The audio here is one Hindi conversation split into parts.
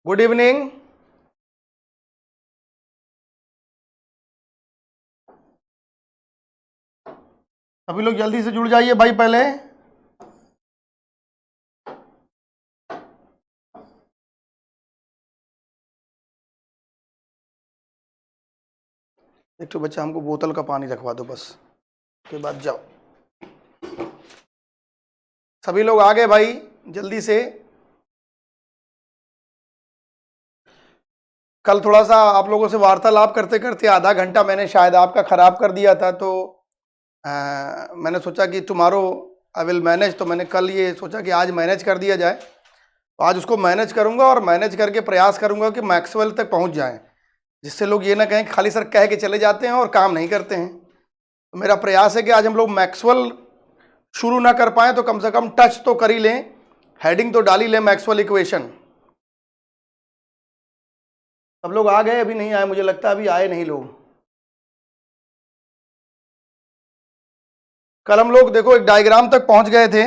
Good evening. सभी लोग जल्दी से जुड़ जाइए भाई। पहले एक तो बच्चा हमको बोतल का पानी रखवा दो बस, के बाद जाओ। सभी लोग आ गए भाई जल्दी से। कल थोड़ा सा आप लोगों से वार्तालाप करते करते आधा घंटा मैंने शायद आपका खराब कर दिया था, तो मैंने सोचा कि टुमारो आई विल मैनेज। तो मैंने कल ये सोचा कि आज मैनेज कर दिया जाए, तो आज उसको मैनेज करूंगा और मैनेज करके प्रयास करूंगा कि मैक्सवेल तक पहुंच जाएं, जिससे लोग ये ना कहें कि खाली सर कह के चले जाते हैं और काम नहीं करते हैं। तो मेरा प्रयास है कि आज हम लोग मैक्सवेल शुरू ना कर पाए तो कम से कम टच तो कर ही लें, हेडिंग तो डाल ही लें मैक्सवेल इक्वेशन। सब लोग आ गए? अभी नहीं आए, मुझे लगता है अभी आए नहीं लोग। कल हम लोग देखो एक डायग्राम तक पहुंच गए थे।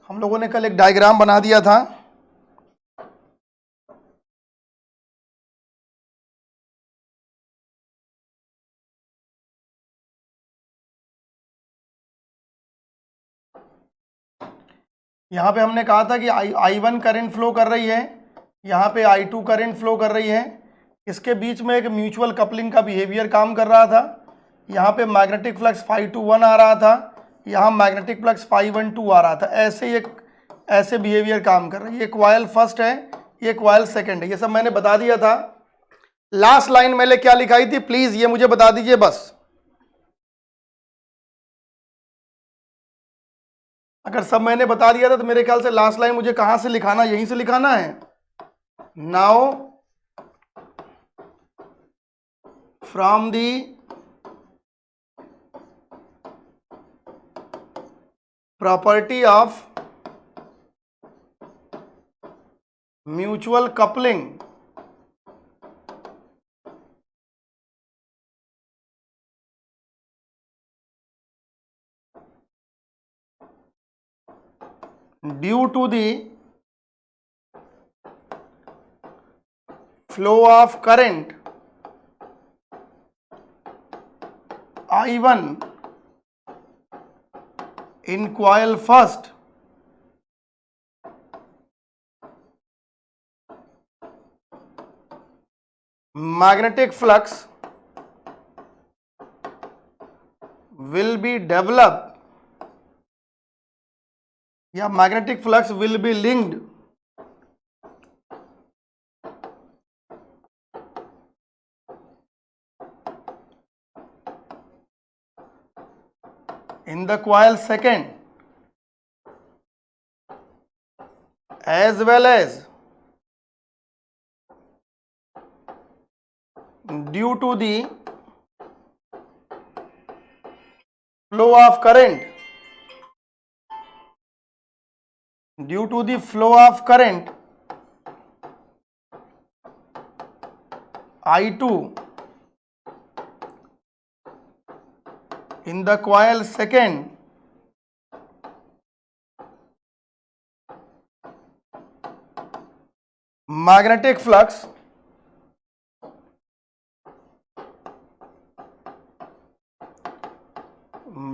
हम लोगों ने कल एक डायग्राम बना दिया था। यहाँ पे हमने कहा था कि I1 करंट फ्लो कर रही है, यहाँ पे I2 करंट फ्लो कर रही है। इसके बीच में एक म्यूचुअल कपलिंग का बिहेवियर काम कर रहा था। यहाँ पे मैग्नेटिक फ्लक्स φ21 आ रहा था, यहाँ मैग्नेटिक फ्लक्स φ12 आ रहा था। ऐसे बिहेवियर काम कर रहा है। ये कॉइल फर्स्ट है, ये कॉइल सेकंड है। ये सब मैंने बता दिया था। लास्ट लाइन मैंने क्या लिखाई थी प्लीज ये मुझे बता दीजिए बस। अगर सब मैंने बता दिया था तो मेरे ख्याल से लास्ट लाइन मुझे कहां से लिखाना, यहीं से लिखाना है। Now from the property of mutual coupling due to the flow of current I1 in coil first magnetic flux will be developed या magnetic flux will be linked in the coil second as well as due to the flow of current I2 in the coil second magnetic flux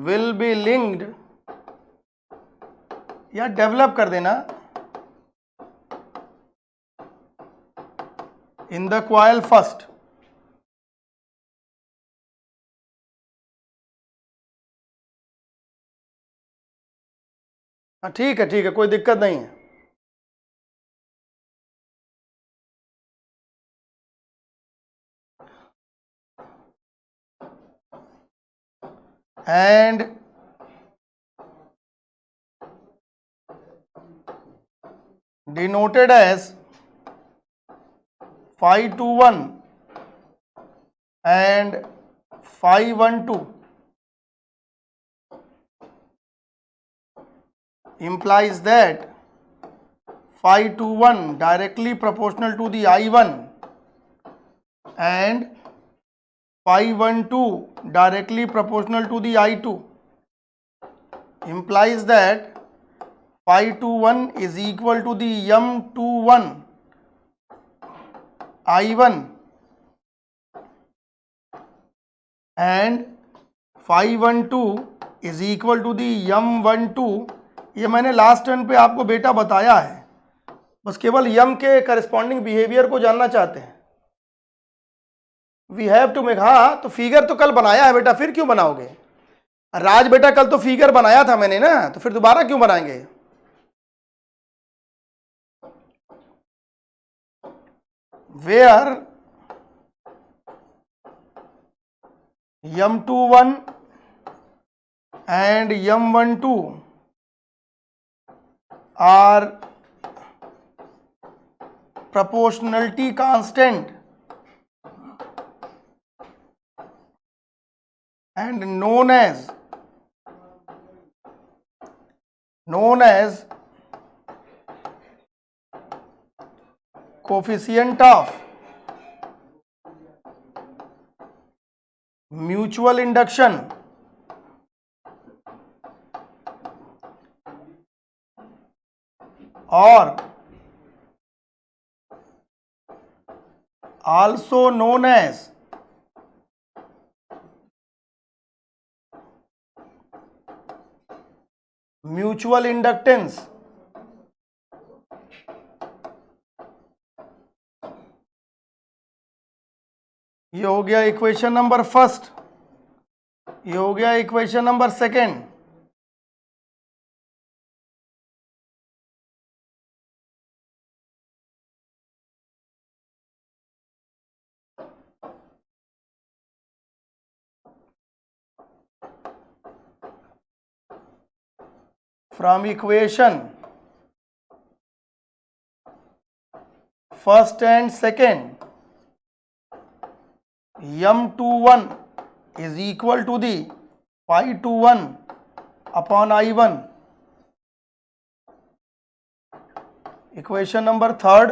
will be linked या डेवलप कर देना इन द कॉइल फर्स्ट। ठीक है कोई दिक्कत नहीं है। And denoted as φ21 and φ12 implies that φ21 directly proportional to the I1 and φ12 directly proportional to the I2 implies that φ21 is equal to the M21 I1 and phi12 is equal to the m12। ये मैंने लास्ट टर्न पे आपको बेटा बताया है, बस केवल यम के करस्पॉन्डिंग बिहेवियर को जानना चाहते हैं। वी हैव टू मेक, हाँ तो फिगर तो कल बनाया है बेटा, फिर क्यों बनाओगे? राज बेटा कल तो फिगर बनाया था मैंने ना, तो फिर दोबारा क्यों बनाएंगे? Where m21 and m12 are proportionality constant and known as coefficient of mutual induction or also known as mutual inductance. ये हो गया इक्वेशन नंबर फर्स्ट, ये हो गया equation number second. From equation first and second, m21 is equal to the phi21 upon I1। Equation number third,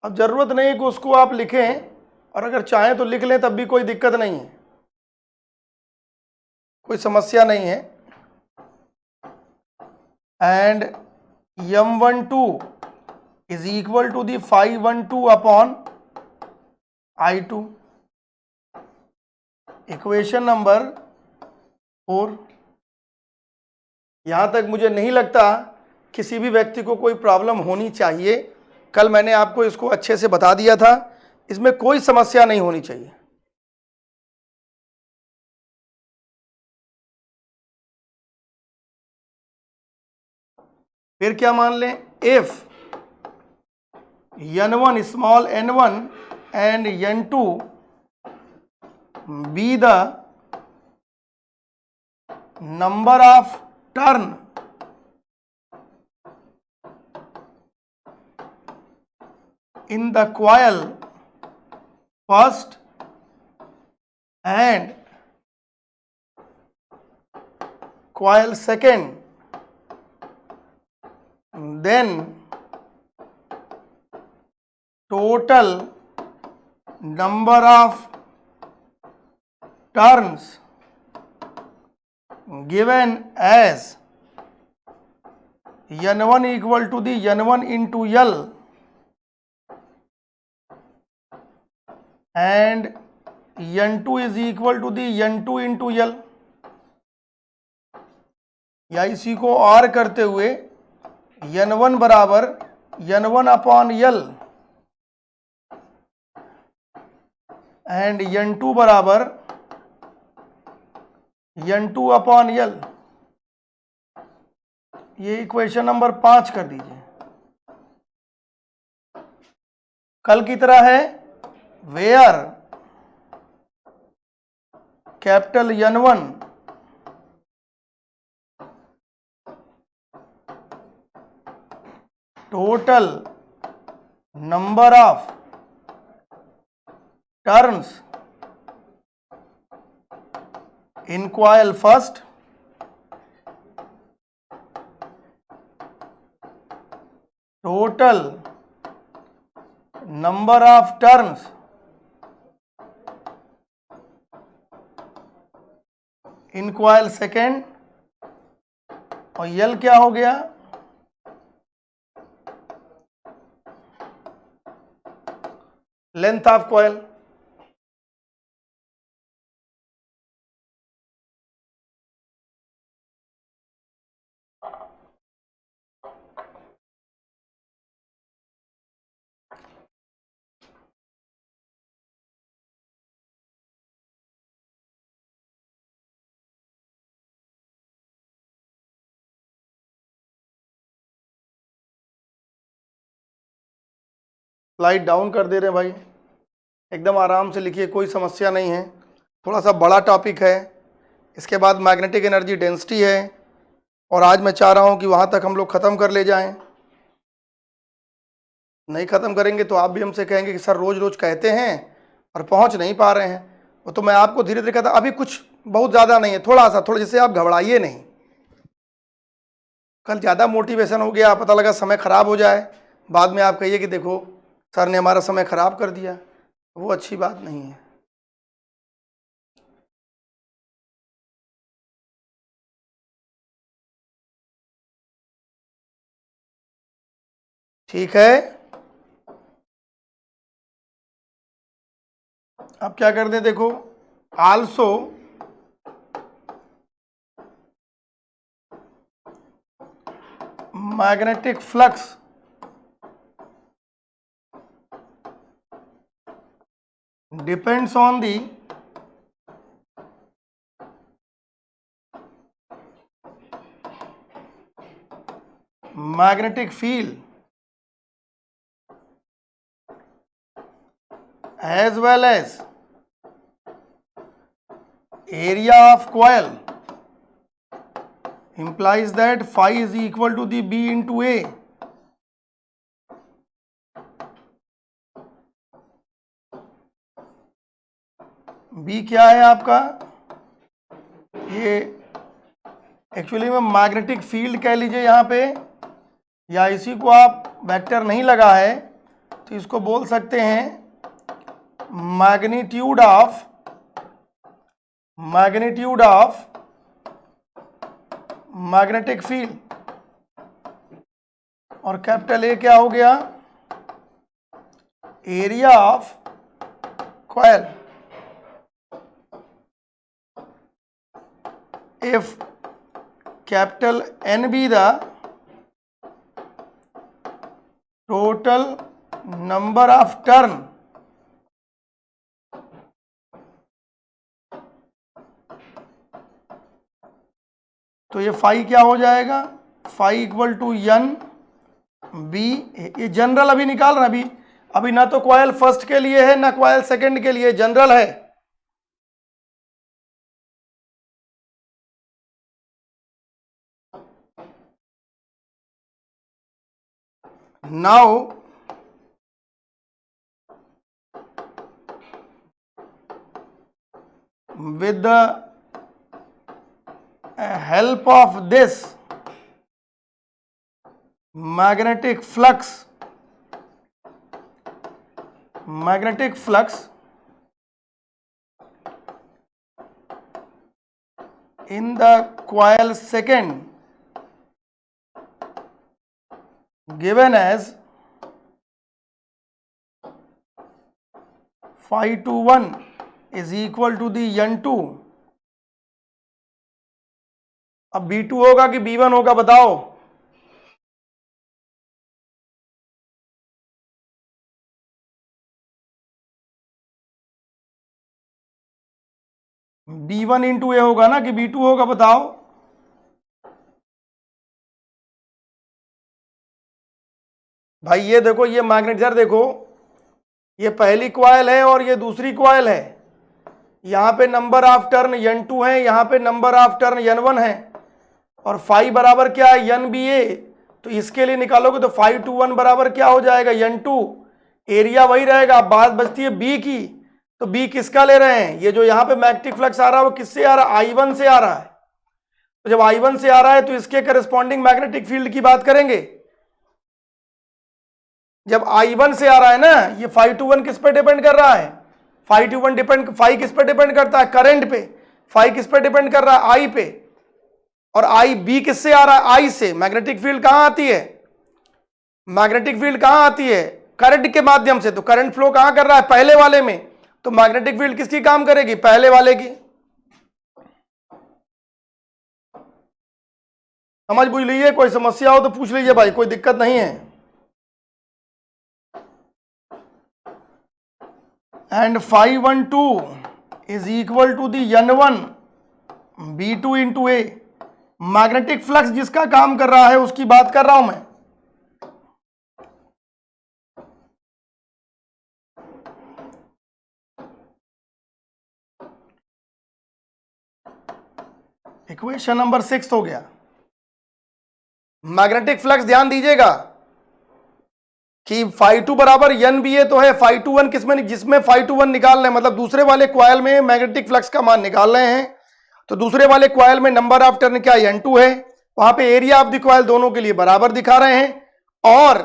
अब जरूरत नहीं कि उसको आप लिखें, और अगर चाहें तो लिख लें तब भी कोई दिक्कत नहीं है, कोई समस्या नहीं है। And m12 is equal to the phi12 upon I2। Equation number 4। यहां तक मुझे नहीं लगता किसी भी व्यक्ति को कोई प्रॉब्लम होनी चाहिए। कल मैंने आपको इसको अच्छे से बता दिया था, इसमें कोई समस्या नहीं होनी चाहिए। फिर क्या मान लें, if n1 small n1 and n2 be the number of turn in the coil first and coil second, then total number of turns given as n1 equal to the n1 into L and n2 is equal to the n2 into L, या इसी को और करते हुए n1 बराबर n1 upon L and n2 बराबर n2 अपॉन L, ये इक्वेशन नंबर 5 कर दीजिए। कल की तरह है, where capital N1 total number of turns in coil first total number of turns in coil second, और L क्या हो गया, length of coil, light down कर दे रहे हैं भाई, एकदम आराम से लिखिए, कोई समस्या नहीं है। थोड़ा सा बड़ा टॉपिक है, इसके बाद मैग्नेटिक एनर्जी डेंसिटी है, और आज मैं चाह रहा हूं कि वहां तक हम लोग ख़त्म कर ले जाएं। नहीं ख़त्म करेंगे तो आप भी हमसे कहेंगे कि सर रोज़ रोज़ कहते हैं और पहुंच नहीं पा रहे हैं। वो तो मैं आपको धीरे धीरे कहता, अभी कुछ बहुत ज़्यादा नहीं है, थोड़ा सा, थोड़ा, जिससे आप घबराइए नहीं। कल ज़्यादा मोटिवेशन हो गया, पता लगा समय ख़राब हो जाए, बाद में आप कहिए कि देखो सर ने हमारा समय ख़राब कर दिया, वो अच्छी बात नहीं है। ठीक है, अब क्या कर दें, देखो, also magnetic flux depends on the magnetic field as well as area of coil, implies that phi is equal to the B into A. B क्या है आपका, ये एक्चुअली में मैग्नेटिक फील्ड कह लीजिए यहाँ पे, या इसी को आप वेक्टर नहीं लगा है तो इसको बोल सकते हैं मैग्नीट्यूड ऑफ मैग्नेटिक फील्ड, और कैपिटल ए क्या हो गया, area of coil. If capital N be the total number of turn, तो ये फाई क्या हो जाएगा, phi equal to N B. ये जनरल अभी निकाल रहा, अभी ना तो कॉइल फर्स्ट के लिए है ना कॉइल सेकंड के लिए, जनरल है। Now with the help of this magnetic flux in the coil second given as phi 21 is equal to the n2। अब B2 होगा कि B1 होगा बताओ, B1 इंटू ए होगा ना कि B2 होगा बताओ। भाई ये देखो, ये मैग्नेटिक, देखो ये पहली कॉइल है और ये दूसरी कॉइल है, यहाँ पे नंबर ऑफ टर्न n2 है, यहाँ पे नंबर ऑफ टर्न n1 है, और फाई बराबर क्या है, NBA। तो इसके लिए निकालोगे तो फाई 21 बराबर क्या हो जाएगा, n2। एरिया वही रहेगा। बात बचती है B की, तो B किसका ले रहे हैं, ये जो यहाँ पे मैग्नेटिक फ्लक्स आ रहा है वो किससे आ रहा है, I1 से आ रहा है। तो जब I1 से आ रहा है तो इसके करस्पॉन्डिंग मैग्नेटिक फील्ड की बात करेंगे। जब I1 से आ रहा है ना, ये फाई 21 किस पे डिपेंड कर रहा है, फाई 21 डिपेंड, फाई किस पे डिपेंड करता है, करंट पे। फाई किस पे डिपेंड कर रहा है, I पे। और B किससे आ रहा है, I से। मैग्नेटिक फील्ड कहां आती है, मैग्नेटिक फील्ड कहां आती है, करंट के माध्यम से, तो करंट फ्लो कहां कर रहा है? पहले वाले में। तो मैग्नेटिक फील्ड किसकी काम करेगी? पहले वाले की। समझ बुझ लीजिए, कोई समस्या हो तो पूछ लीजिए भाई, कोई दिक्कत नहीं है। And φ12 is equal to the n1 B2 into a. Magnetic flux जिसका काम कर रहा है उसकी बात कर रहा हूं मैं। इक्वेशन नंबर 6 हो गया। मैग्नेटिक फ्लक्स ध्यान दीजिएगा कि φ2 बराबर NBA तो है, φ21 किसमें, जिसमें φ21 निकाल रहे हैं, मतलब दूसरे वाले क्वाइल में मैग्नेटिक फ्लक्स का मान निकाल रहे हैं। तो दूसरे वाले क्वाइल में नंबर ऑफ टर्न क्या N2 है, वहां पे एरिया ऑफ द क्वाइल दोनों के लिए बराबर दिखा रहे हैं। और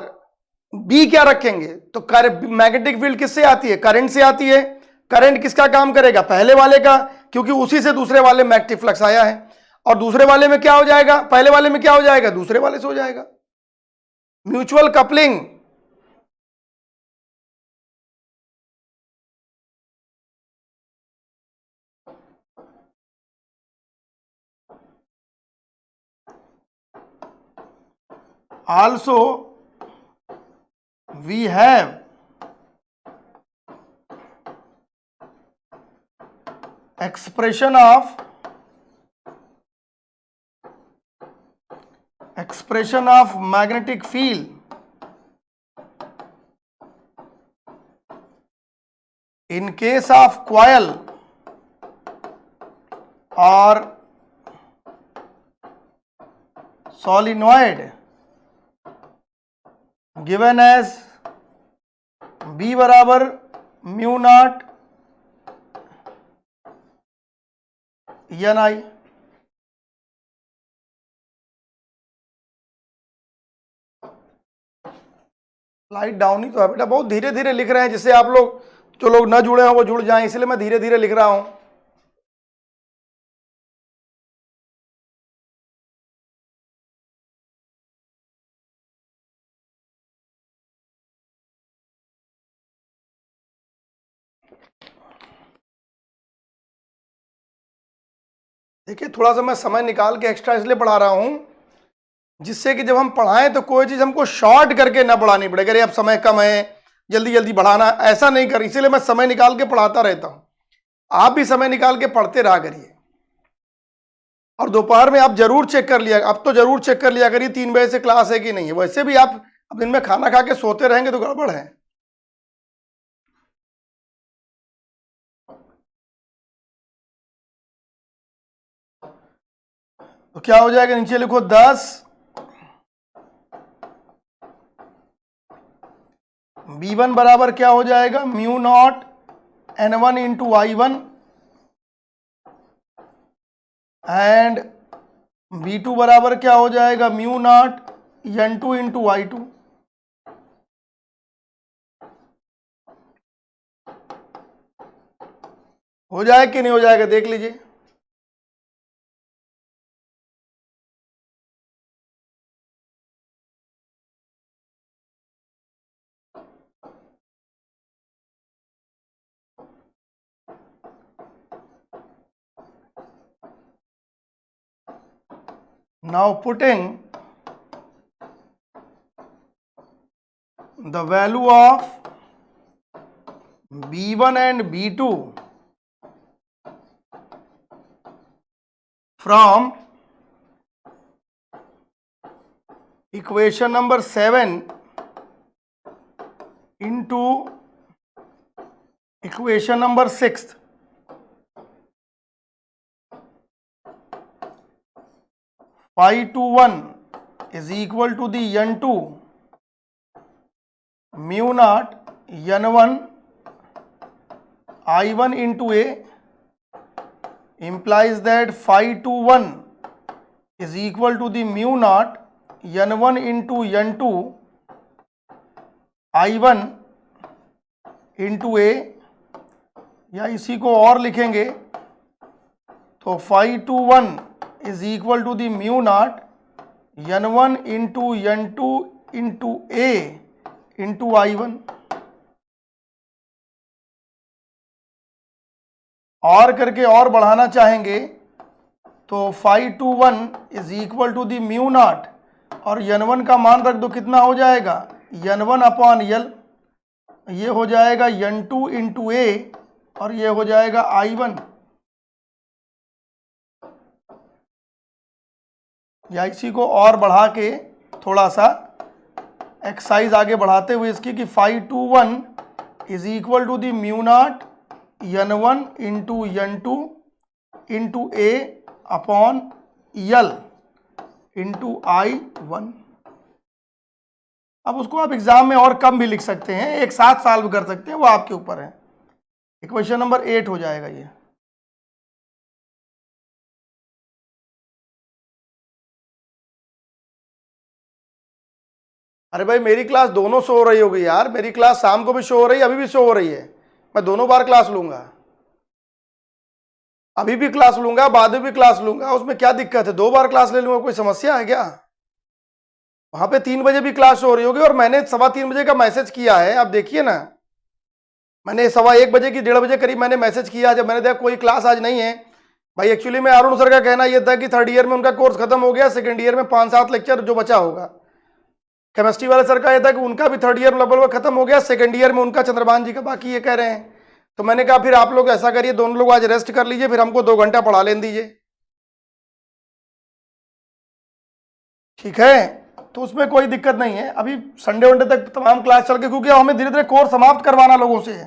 B क्या रखेंगे? तो मैग्नेटिक फील्ड किससे आती है? करंट से आती है। करंट किसका काम करेगा? पहले वाले का, क्योंकि उसी से दूसरे वाले में मैग्नेटिक फ्लक्स आया है। और दूसरे वाले में क्या हो जाएगा? पहले वाले में क्या हो जाएगा? दूसरे वाले से हो जाएगा। Mutual coupling. Also we have expression of magnetic field in case of coil or solenoid given as B बराबर mu naught NI। Light down ही तो है बेटा, बहुत धीरे धीरे लिख रहे हैं, जिससे आप लोग, जो लोग न जुड़े हैं वो जुड़ जाएं, इसलिए मैं धीरे धीरे लिख रहा हूं। देखिए, थोड़ा सा मैं समय निकाल के एक्स्ट्रा इसलिए पढ़ा रहा हूं, जिससे कि जब हम पढ़ाएं तो कोई चीज हमको शॉर्ट करके ना पढ़ानी पड़े। अरे अब समय कम है, जल्दी जल्दी बढ़ाना, ऐसा नहीं कर, इसीलिए मैं समय निकाल के पढ़ाता रहता हूं। आप भी समय निकाल के पढ़ते रहा करिए। और दोपहर में आप जरूर चेक कर लिया, अब तो जरूर चेक कर लिया करिए 3 बजे से क्लास है कि नहीं है। वैसे भी आप अब दिन में खाना खा के सोते रहेंगे तो गड़बड़ है। तो क्या हो जाएगा? नीचे लिखो 10 B1 बराबर क्या हो जाएगा? Mu naught N1 into I1 and B2 बराबर क्या हो जाएगा? Mu naught N2 into I2। हो जाए कि नहीं हो जाएगा देख लीजिए। Now putting the value of B1 and B2 from equation number 7 into equation number 6, φ21 is equal to the N2 mu naught N1 I1 into A implies that φ21 is equal to the mu naught N1 into N2 I1 into A, या इसी को और लिखेंगे तो φ21 is equal to the mu naught N1 into N2 into A into I1, और करके और बढ़ाना चाहेंगे तो phi21 is equal to the mu naught, और n1 का मान रख दो, कितना हो जाएगा n1 अपॉन यल, ये हो जाएगा n2 इंटू ए, और ये हो जाएगा I1, या इसी को और बढ़ा के थोड़ा सा एक्सरसाइज आगे बढ़ाते हुए इसकी कि phi21 is equal to the mu naught n1 into n2 into A upon L into I1। अब उसको आप एग्जाम में और कम भी लिख सकते हैं, एक साथ सॉल्व कर सकते हैं, वो आपके ऊपर है। इक्वेशन नंबर 8 हो जाएगा ये। अरे भाई मेरी क्लास दोनों शो हो रही होगी यार, मेरी क्लास शाम को भी शो हो रही है, अभी भी शो हो रही है। मैं दोनों बार क्लास लूंगा, अभी भी क्लास लूंगा, बाद में भी क्लास लूंगा, उसमें क्या दिक्कत है? 2 बार क्लास ले लूंगा, कोई समस्या है क्या? वहां पे 3 बजे भी क्लास हो रही होगी, और मैंने 3:15 बजे का मैसेज किया है, आप देखिए ना, मैंने 1:15 बजे की 1:30 बजे करीब मैंने मैसेज किया, जब मैंने देखा कोई क्लास आज नहीं है। भाई एक्चुअली में अरुण सर का कहना यह था कि 3rd ईयर में उनका कोर्स खत्म हो गया, 2nd ईयर में 5-7 लेक्चर जो बचा होगा। केमिस्ट्री वाले सर का यह था कि उनका भी 3rd ईयर में लगभग खत्म हो गया, 2nd ईयर में उनका चंद्रभान जी का बाकी, ये कह रहे हैं। तो मैंने कहा फिर आप लोग ऐसा करिए, दोनों लोग आज रेस्ट कर लीजिए, फिर हमको 2 घंटा पढ़ा लेने दीजिए, ठीक है? तो उसमें कोई दिक्कत नहीं है, अभी संडे वनडे तक तमाम क्लास चल के, क्योंकि हमें धीरे धीरे कोर्स समाप्त करवाना लोगों से है,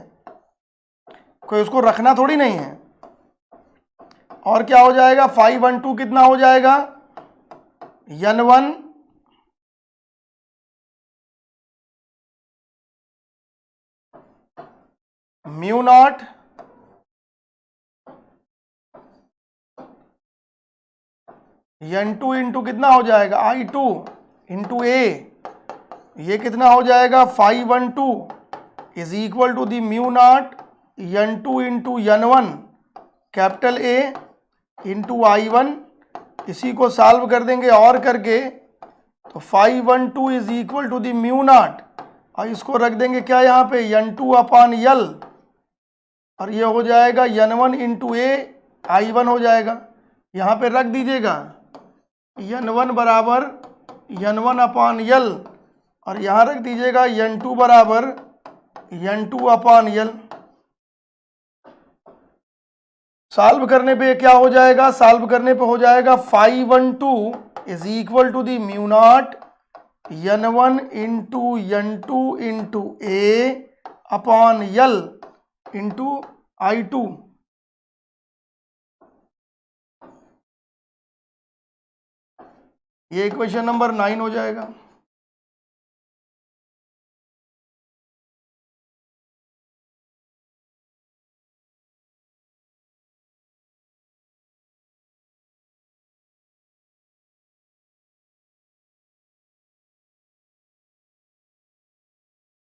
कोई उसको रखना थोड़ी नहीं है। और क्या हो जाएगा, 512 कितना हो जाएगा, n1 mu naught n2 into कितना हो जाएगा I2 इंटू ए, ये कितना हो जाएगा 512 is equal to the mu naught n2 into n1 capital A into I1। इसी को सॉल्व कर देंगे और करके, तो 512 is equal to the mu naught, और इसको रख देंगे क्या यहाँ पे n2 अपॉन यल, और ये हो जाएगा n1 इंटू ए I1 हो जाएगा। यहाँ पे रख दीजिएगा n1 बराबर n1 अपॉन यल, और यहाँ रख दीजिएगा n2 बराबर n2 अपॉन यल। सॉल्व करने पे क्या हो जाएगा, सॉल्व करने पे हो जाएगा 512 is equal to the mu naught n1 into n2 into A upon L into I2। ये इक्वेशन नंबर 9 हो जाएगा।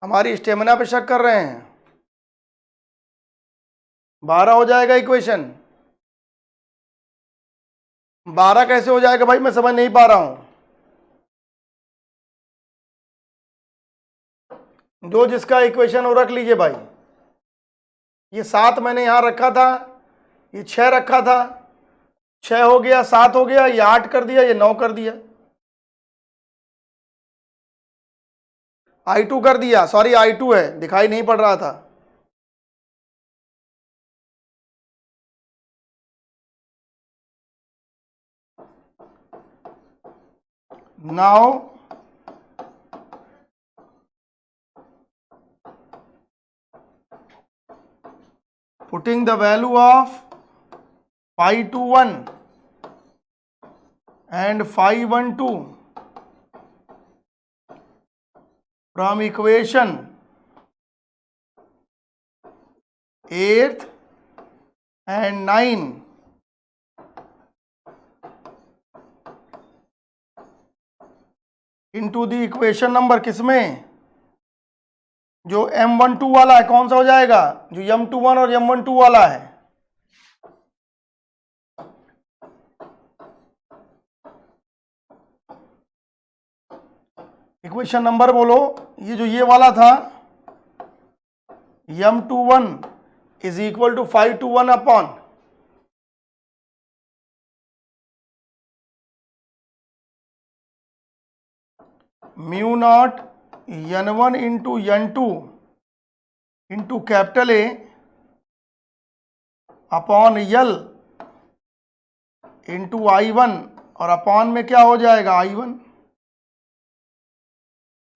हमारी स्टेमिना पे शक कर रहे हैं, 12 हो जाएगा इक्वेशन। 12 कैसे हो जाएगा भाई, मैं समझ नहीं पा रहा हूं। जो जिसका इक्वेशन हो रख लीजिए भाई। ये 7 मैंने यहां रखा था, ये 6 रखा था, 6 हो गया, 7 हो गया, ये 8 कर दिया, ये 9 कर दिया, I2 कर दिया, सॉरी I2 है, दिखाई नहीं पड़ रहा था। Now putting the value of phi21 and phi12 from equation 8 and 9 into the equation number किसमें, जो M12 वाला है, कौन सा हो जाएगा, जो M21 और M12 वाला है। इक्वेशन नंबर बोलो। ये वाला था m21 is equal to 5 to 1 upon mu naught n1 into n2 into capital A upon L into I1 और अपॉन में क्या हो जाएगा I1।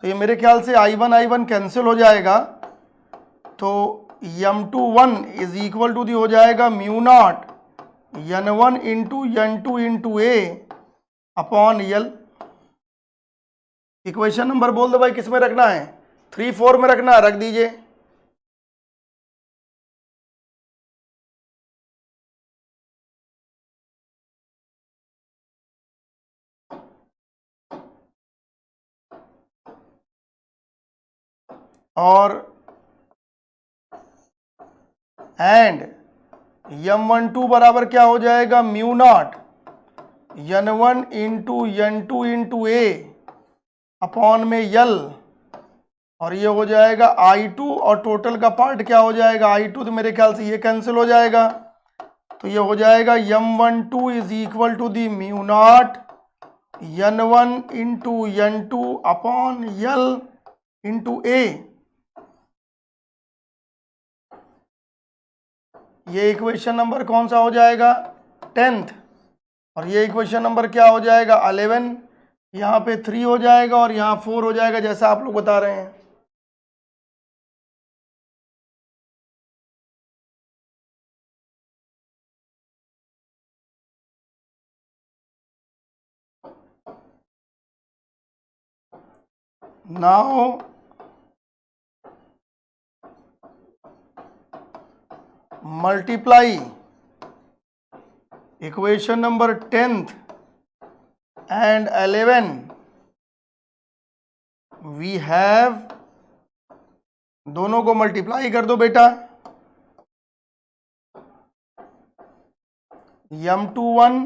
तो ये मेरे ख्याल से I1 कैंसिल हो जाएगा, तो m21 is equal to the हो जाएगा mu naught n1 into n2 into ए अपॉन यल। इक्वेशन नंबर बोल दो भाई, किस में रखना है? 3, 4 में रखना है, रख दीजिए। और एंड m12 बराबर क्या हो जाएगा? Mu naught n1 into n2 into ए अपॉन में यल, और ये हो जाएगा I2 और टोटल का पार्ट क्या हो जाएगा? I2, तो मेरे ख्याल से ये कैंसिल हो जाएगा, तो ये हो जाएगा m12 is equal to the mu naught n1 into n2 upon L into a. ये इक्वेशन नंबर कौन सा हो जाएगा? 10th। और ये इक्वेशन नंबर क्या हो जाएगा? 11। यहाँ पे 3 हो जाएगा और यहाँ 4 हो जाएगा, जैसा आप लोग बता रहे हैं। Now multiply equation number 10th and 11 we have, दोनों को मल्टीप्लाई कर दो बेटा। m21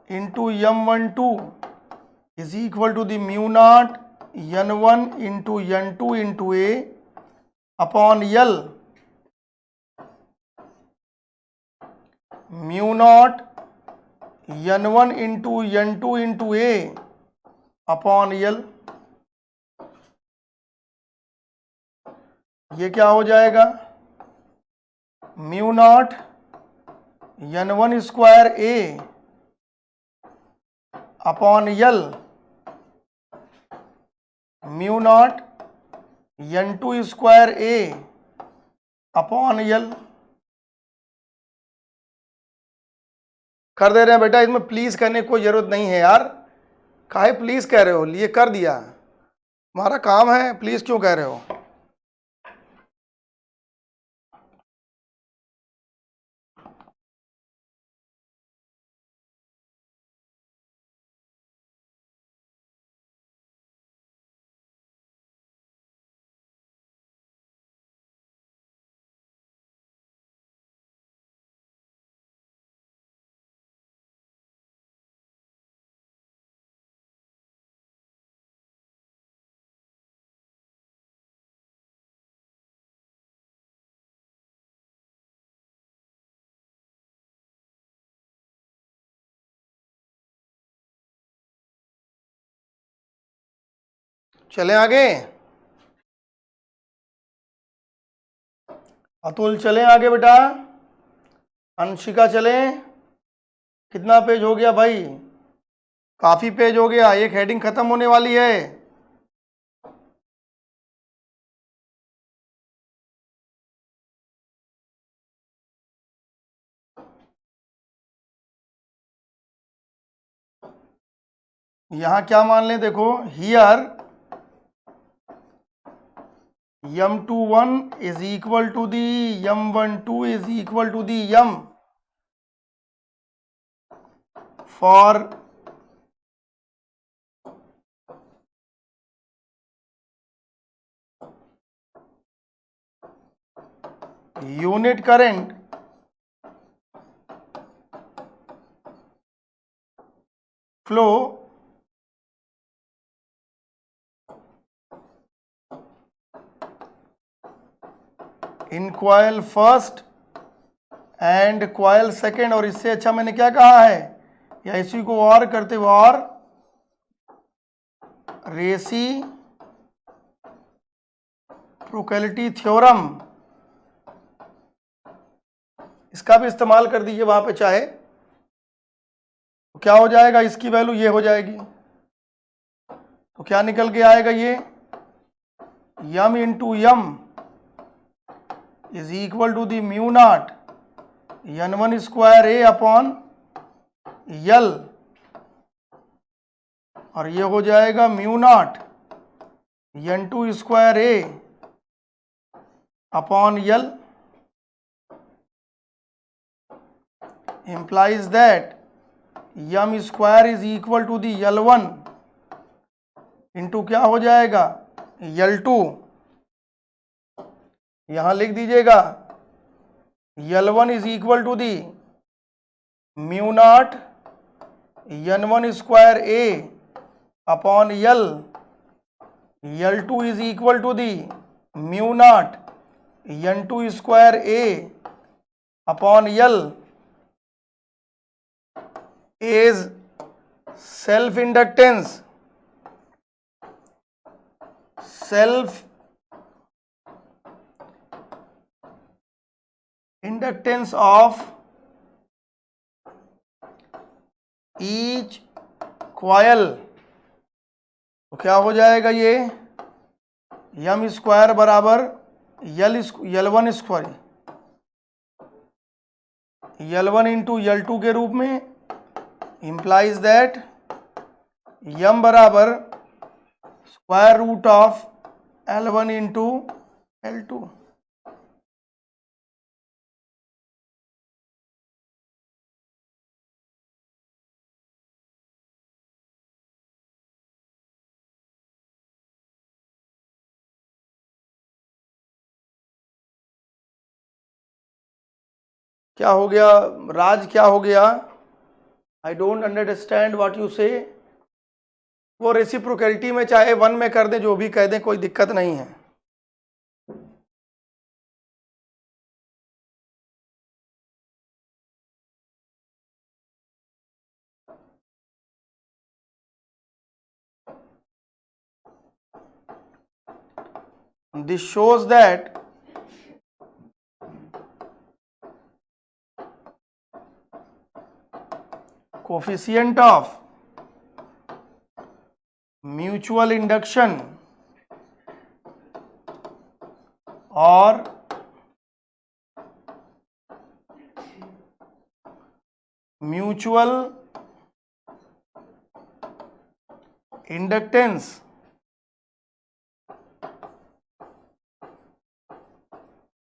into m12 is equal to the mu naught n1 into n2 into A upon l mu naught n1 into n2 into A upon l. ये क्या हो जाएगा? म्यू नॉट n1 स्क्वायर ए upon l mu naught n2 square ए अपॉन यल। कर दे रहे हैं बेटा, इसमें प्लीज करने की कोई जरूरत नहीं है यार। काहे प्लीज कह रहे हो? ये कर दिया, हमारा काम है, प्लीज क्यों कह रहे हो? चलें आगे? अतुल चलें आगे बेटा, अंशिका चलें। कितना पेज हो गया भाई? काफी पेज हो गया, एक हेडिंग खत्म होने वाली है। यहां क्या मान लें? देखो here m21 is equal to the m12 is equal to the m for unit current flow in coil first and coil second, और इससे अच्छा मैंने क्या कहा है, या इसी को और करते हुए और रेसिप्रोकैलिटी थ्योरम, इसका भी इस्तेमाल कर दीजिए वहां पे चाहे, तो क्या हो जाएगा, इसकी वैल्यू ये हो जाएगी, तो क्या निकल के आएगा, ये M into M is equal to the mu naught n1 square A upon L, और ये हो जाएगा mu naught n2 square A upon L, implies that m square is equal to the L1 into क्या हो जाएगा, L2, यहां लिख दीजिएगा L1 is equal to the mu naught n1 square A upon L, L2 is equal to the mu naught n2 square A upon L is self inductance of each coil, तो क्या हो जाएगा, ये m स्क्वायर बराबर L1 square L1 into L2 के रूप में, implies that m बराबर square root of L1 into L2। क्या हो गया राज, क्या हो गया, I don't understand what you say. वो रेसिप्रोकैलिटी में चाहे 1 में कर दें, जो भी कह दें, कोई दिक्कत नहीं है। This shows that coefficient of mutual induction और mutual inductance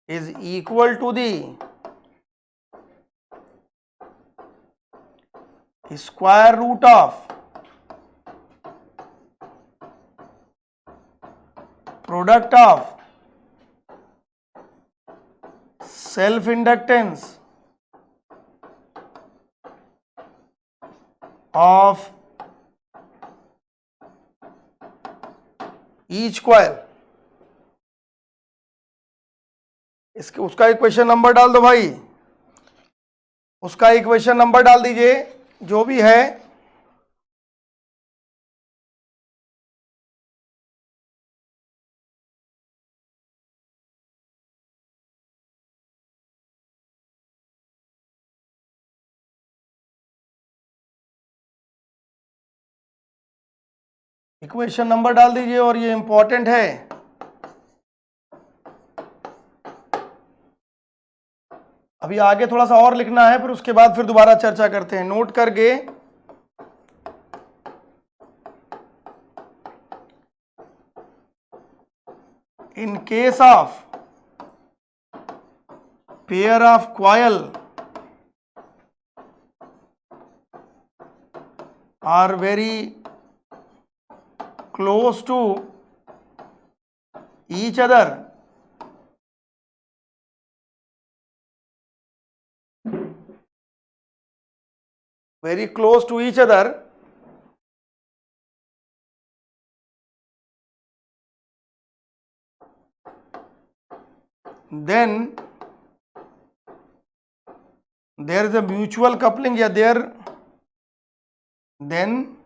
is equal to the square root of product of self inductance of each coil। इसके उसका इक्वेशन नंबर डाल दो भाई, उसका इक्वेशन नंबर डाल दीजिए जो भी है। इक्वेशन नंबर डाल दीजिए, और ये इंपॉर्टेंट है। अभी आगे थोड़ा सा और लिखना है, फिर उसके बाद फिर दोबारा चर्चा करते हैं। नोट करके in case of pair of coil are very close to each other, very close to each other, then there is a mutual coupling, या then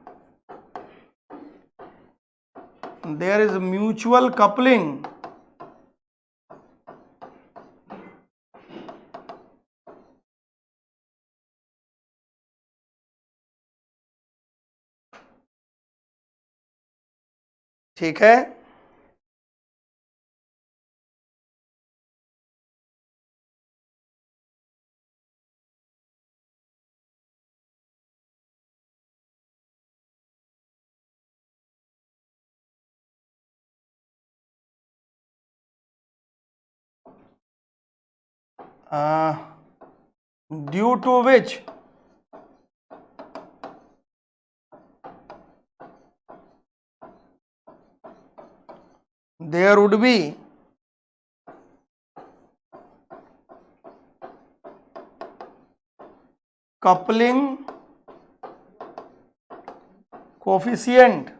there is mutual coupling ठीक है। Due to which there would be coupling coefficient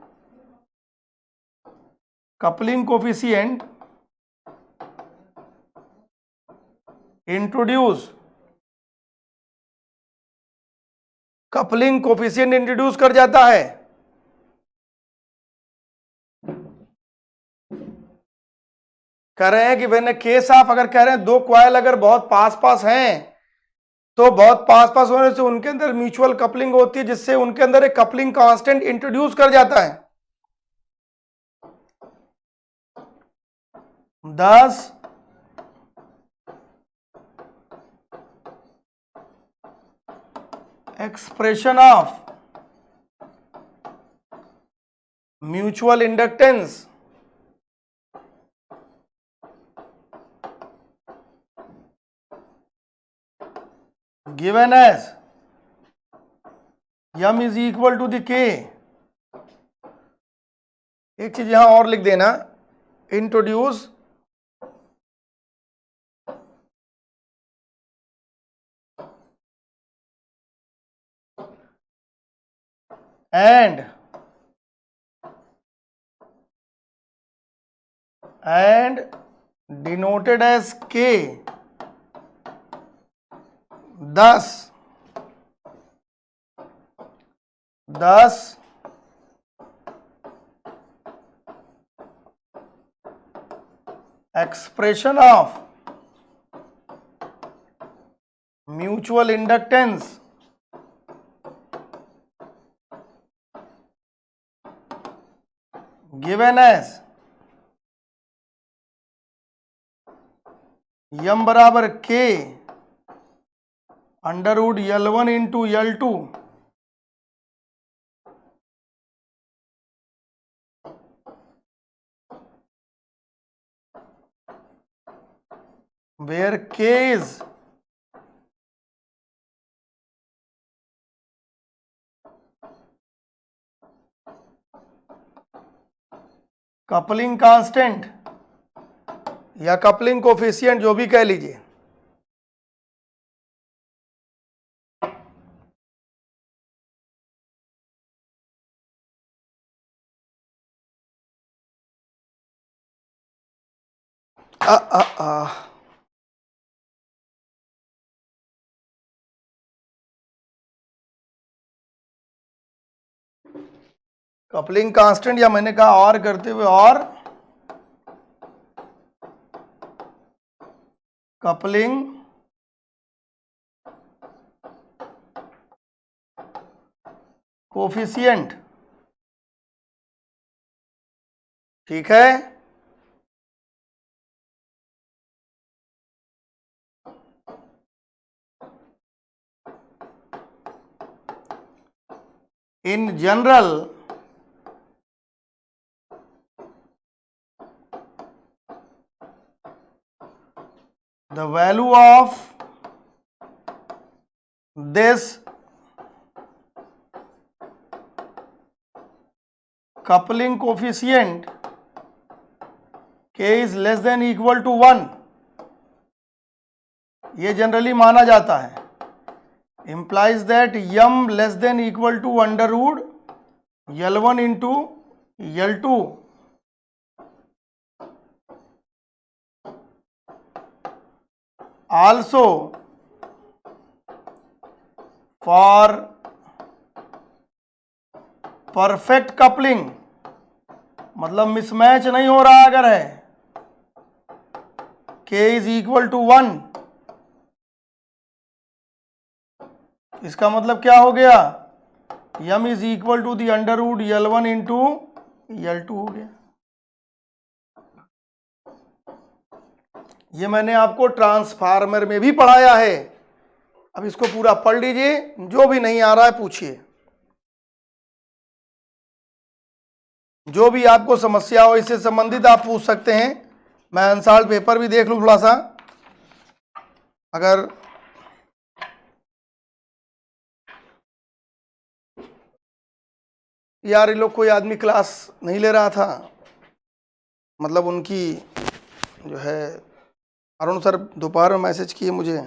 introduce कर जाता है। कह रहे हैं कि मैंने केस ऑफ, अगर कह रहे हैं दो कॉइल अगर बहुत पास पास हैं तो बहुत पास पास होने से उनके अंदर म्यूचुअल कपलिंग होती है, जिससे उनके अंदर एक कपलिंग कांस्टेंट इंट्रोड्यूस कर जाता है। Thus expression of mutual inductance given as m is equal to the k। एक चीज यहां और लिख देना, introduce and denoted as K, thus expression of mutual inductance given as m बराबर k under root L1 into L2 where k is coupling constant या कपलिंग कोफिशिएंट, जो भी कह लीजिए। कपलिंग कांस्टेंट, या मैंने कहा और करते हुए, और कपलिंग कोफिशिएंट, ठीक है। In general the value of this coupling coefficient k is less than equal to 1, ये जनरली माना जाता है, implies that m less than equal to under root L1 into L2 also for perfect coupling, मतलब मिसमैच नहीं हो रहा अगर है, k इज इक्वल टू 1, इसका मतलब क्या हो गया, m is equal to the under root L1 into L2 हो गया। ये मैंने आपको ट्रांसफार्मर में भी पढ़ाया है। अब इसको पूरा पढ़ लीजिए, जो भी नहीं आ रहा है पूछिए, जो भी आपको समस्या हो इससे संबंधित आप पूछ सकते हैं। मैं अनसाल्ड पेपर भी देख लूं थोड़ा सा, अगर यार ये लोग कोई आदमी क्लास नहीं ले रहा था, मतलब उनकी जो है, अरुण सर दोपहर में मैसेज किए मुझे,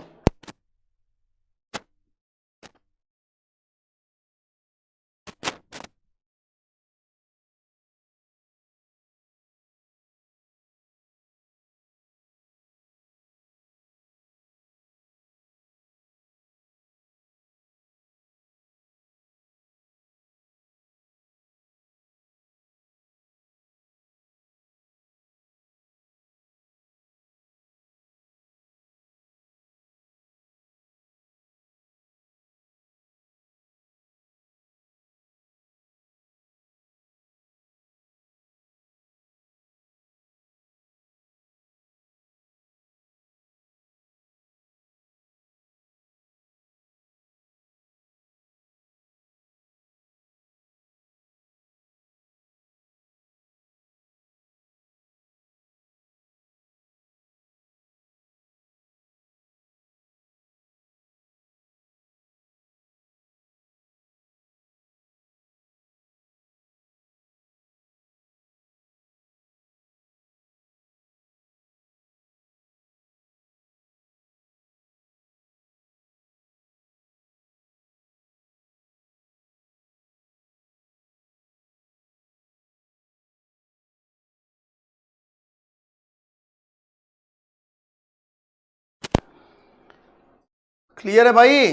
क्लियर है भाई?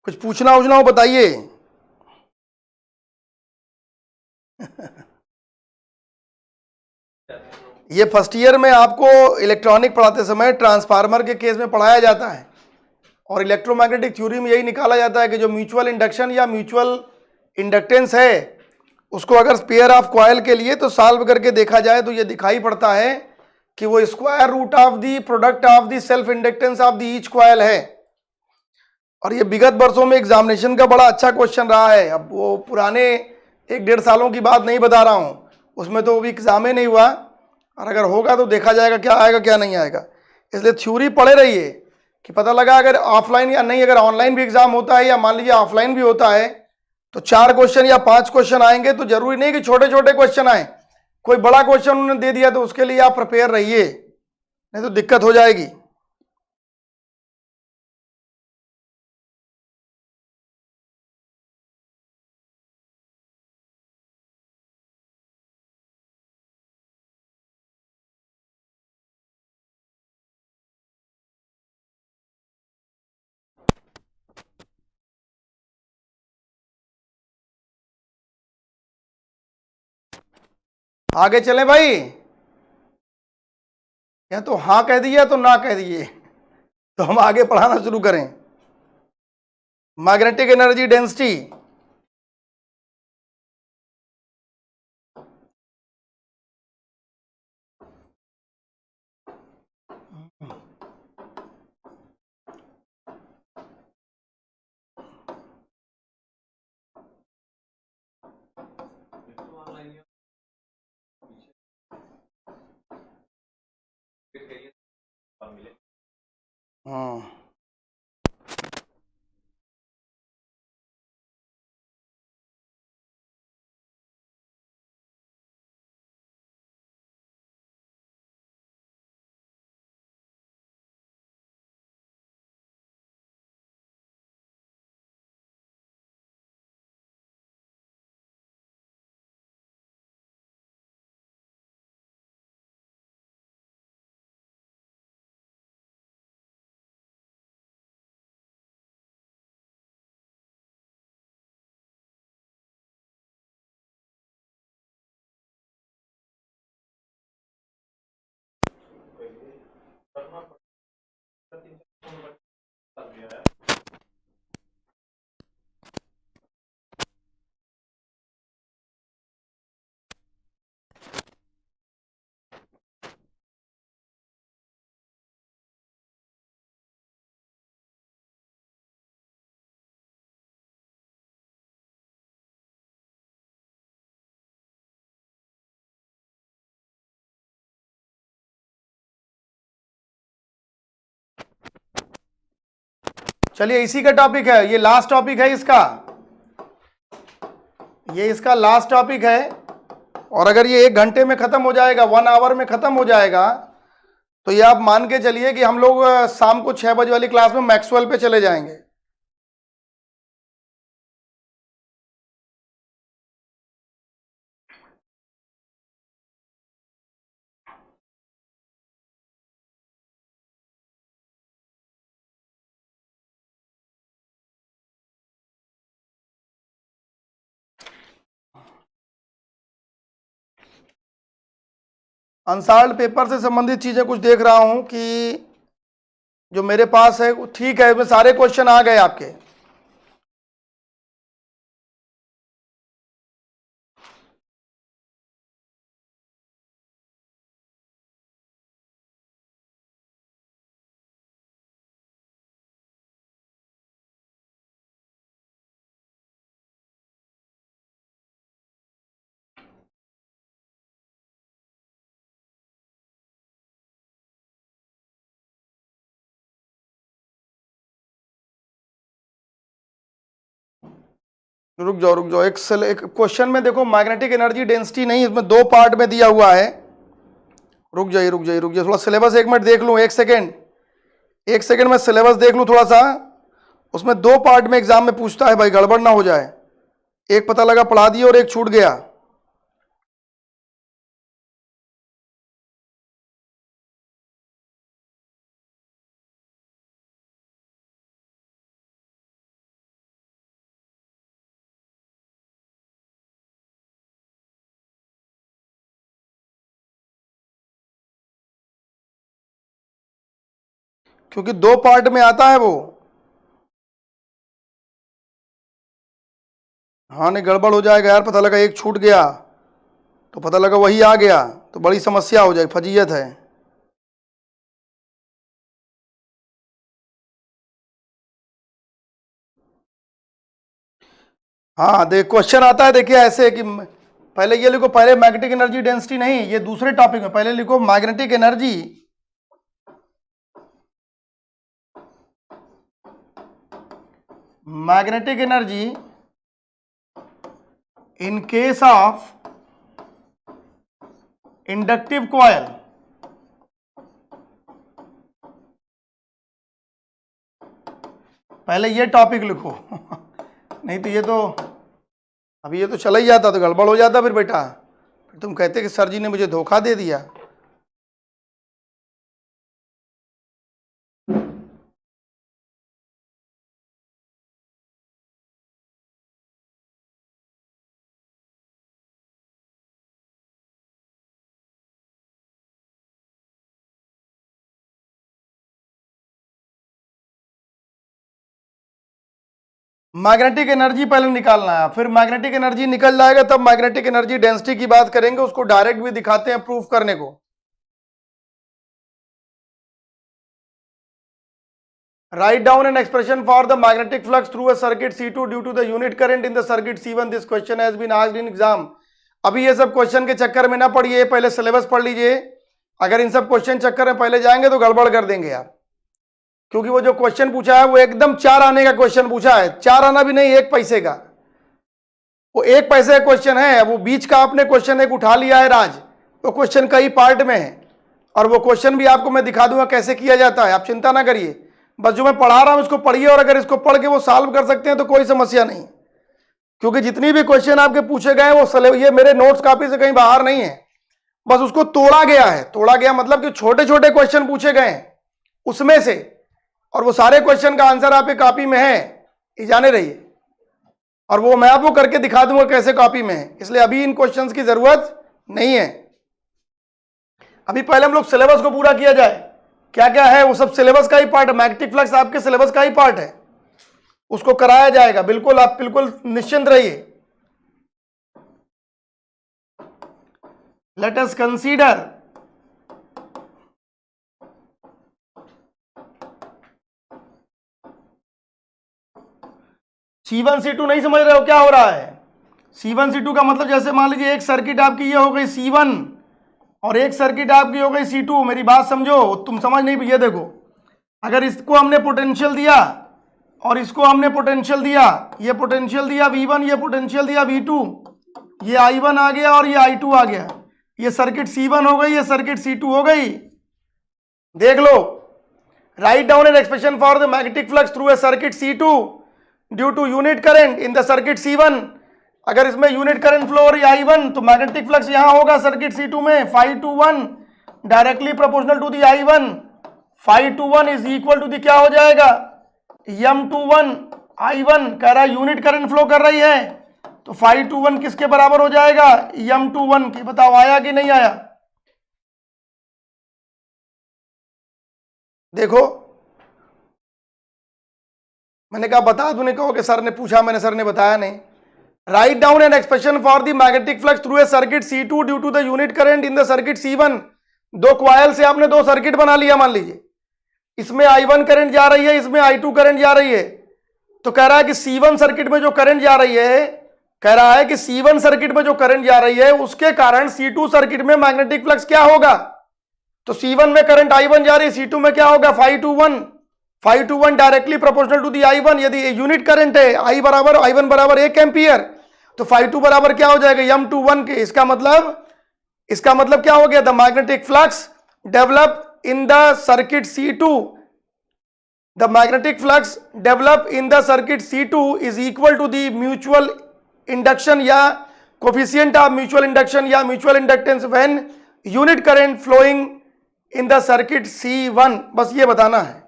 कुछ पूछना उछना हो बताइए। ये फर्स्ट ईयर में आपको इलेक्ट्रॉनिक पढ़ाते समय ट्रांसफार्मर के केस में पढ़ाया जाता है, और इलेक्ट्रोमैग्नेटिक थ्योरी में यही निकाला जाता है कि जो म्यूचुअल इंडक्शन या म्यूचुअल इंडक्टेंस है, उसको अगर पेयर ऑफ कॉयल के लिए तो सॉल्व करके देखा जाए तो ये दिखाई पड़ता है कि वो square root of the product of the self inductance of the each coil है। और ये विगत वर्षों में एग्जामिनेशन का बड़ा अच्छा क्वेश्चन रहा है। अब वो पुराने 1-1.5 सालों की बात नहीं बता रहा हूँ, उसमें तो अभी एग्जाम ही नहीं हुआ, और अगर होगा तो देखा जाएगा क्या आएगा क्या नहीं आएगा। इसलिए थ्योरी पढ़े रहिए कि पता लगा अगर ऑफलाइन या नहीं, अगर ऑनलाइन भी एग्जाम होता है या मान लीजिए ऑफलाइन भी होता है तो 4 क्वेश्चन या 5 क्वेश्चन आएंगे, तो जरूरी नहीं कि छोटे छोटे क्वेश्चन आए, कोई बड़ा क्वेश्चन उन्होंने दे दिया तो उसके लिए आप प्रिपेयर रहिए, नहीं तो दिक्कत हो जाएगी। आगे चले भाई, या तो हाँ कह दिए तो ना कह दिए, तो हम आगे पढ़ाना शुरू करें। मैग्नेटिक एनर्जी डेंसिटी, हाँ चलिए इसी का टॉपिक है, ये लास्ट टॉपिक है इसका, ये इसका लास्ट टॉपिक है। और अगर ये 1 घंटे में खत्म हो जाएगा, 1 आवर में खत्म हो जाएगा, तो ये आप मान के चलिए कि हम लोग शाम को 6 बजे वाली क्लास में मैक्सवेल पे चले जाएंगे। अनसॉल्व्ड पेपर से संबंधित चीजें कुछ देख रहा हूं कि जो मेरे पास है ठीक है, इसमें सारे क्वेश्चन आ गए आपके। रुक जाओ, एक क्वेश्चन में देखो मैग्नेटिक एनर्जी डेंसिटी नहीं, इसमें 2 पार्ट में दिया हुआ है। रुक जाइए थोड़ा सिलेबस 1 मिनट देख लूँ, 1 सेकेंड में सिलेबस देख लूँ थोड़ा सा। उसमें 2 पार्ट में एग्जाम में पूछता है भाई, गड़बड़ ना हो जाए। एक पता लगा पढ़ा दिया और एक छूट गया। क्योंकि 2 पार्ट में आता है वो। हाँ नहीं, गड़बड़ हो जाएगा यार, पता लगा एक छूट गया तो पता लगा वही आ गया तो बड़ी समस्या हो जाएगी, फजीयत है। हाँ देख क्वेश्चन आता है, देखिए ऐसे कि पहले ये लिखो, पहले मैग्नेटिक एनर्जी डेंसिटी नहीं, ये दूसरे टॉपिक में पहले लिखो magnetic energy in case of inductive coil. पहले ये टॉपिक लिखो नहीं तो ये तो अभी ये तो चला ही जाता तो गड़बड़ हो जाता फिर बेटा, फिर तुम कहते कि सर जी ने मुझे धोखा दे दिया। मैग्नेटिक एनर्जी पहले निकालना है, फिर मैग्नेटिक एनर्जी निकल जाएगा तब मैग्नेटिक एनर्जी डेंसिटी की बात करेंगे। उसको डायरेक्ट भी दिखाते हैं प्रूफ करने को। Write down an expression for the magnetic flux through a circuit C2 due to the unit current in the circuit C1। This question has been asked in exam. अभी ये सब क्वेश्चन के चक्कर में ना पड़िए, पहले सिलेबस पढ़ लीजिए। अगर इन सब क्वेश्चन चक्कर में पहले जाएंगे तो गड़बड़ कर देंगे आप, क्योंकि वो जो क्वेश्चन पूछा है वो एकदम 4 आने का क्वेश्चन पूछा है। 4 आना भी नहीं, 1 पैसे का। वो 1 पैसे का क्वेश्चन है। वो बीच का आपने क्वेश्चन एक उठा लिया है राज, वो क्वेश्चन कई पार्ट में है और वो क्वेश्चन भी आपको मैं दिखा दूंगा कैसे किया जाता है, आप चिंता ना करिए। बस जो मैं पढ़ा रहा हूं इसको पढ़िए, और अगर इसको पढ़ के वो सॉल्व कर सकते हैं तो कोई समस्या नहीं, क्योंकि जितनी भी क्वेश्चन आपके पूछे गए वो ये मेरे नोट्स कॉपी से कहीं बाहर नहीं है, बस उसको तोड़ा गया है। तोड़ा गया मतलब कि छोटे छोटे क्वेश्चन पूछे गए हैं उसमें से, और वो सारे क्वेश्चन का आंसर आपकी कॉपी में है, ये जाने रहिए। और वो मैं आपको करके दिखा दूंगा कैसे कॉपी में है, इसलिए अभी इन क्वेश्चंस की जरूरत नहीं है। अभी पहले हम लोग सिलेबस को पूरा किया जाए, क्या क्या है वो सब सिलेबस का ही पार्ट है, मैग्नेटिक फ्लक्स आपके सिलेबस का ही पार्ट है, उसको कराया जाएगा, बिल्कुल आप बिल्कुल निश्चिंत रहिए। Late us consider C1 C2 नहीं समझ रहे हो क्या हो रहा है? C1 C2 का मतलब जैसे मान लीजिए एक सर्किट आपकी ये हो गई C1 और एक सर्किट आपकी हो गई C2। मेरी बात समझो, तुम समझ नहीं, ये देखो, अगर इसको हमने पोटेंशियल दिया और इसको हमने पोटेंशियल दिया, ये पोटेंशियल दिया V1, ये पोटेंशियल दिया V2, ये I1 आ गया और ये I2 आ गया, ये सर्किट C1 हो गई, ये सर्किट C2 हो गई। देख लो, write down an expression for the magnetic flux through a circuit C2 due to unit current in the circuit C1। अगर इसमें यूनिट करंट फ्लो हो रही I1 तो मैग्नेटिक फ्लक्स यहां होगा सर्किट C2 में φ21 directly proportional to the I1। φ21 is equal to the क्या हो जाएगा, M21 I1। कह रहा है यूनिट करंट फ्लो कर रही है तो φ21 किसके बराबर हो जाएगा, M21 की। बताओ आया कि नहीं आया? देखो मैंने कहा बता दूं, नहीं कहो कि सर ने पूछा मैंने, सर ने बताया नहीं। Write down an expression for the magnetic flux through a circuit C2 due to the unit current in the circuit C1। दो क्वाइल से आपने दो सर्किट बना लिया, मान लीजिए इसमें I1 करंट जा रही है, इसमें I2 करंट जा रही है। तो कह रहा है कि C1 सर्किट में जो करंट जा रही है, कह रहा है कि C1 सर्किट में जो करंट जा रही है उसके कारण C2 सर्किट में मैग्नेटिक फ्लक्स क्या होगा। तो C1 में करंट I1 जा रही है, C2 में क्या होगा, φ21 directly proportional to the I1। यदि यूनिट करंट है I1 बराबर 1 एम्पियर तो φ2 बराबर क्या हो जाएगा, M21 के। इसका मतलब क्या हो गया, the magnetic flux develop in the circuit C2, the magnetic flux develop in the circuit C2 is equal to the mutual induction या कोफिशिएंट ऑफ म्यूचुअल इंडक्शन या mutual inductance when unit current flowing in the circuit C1। बस ये बताना है।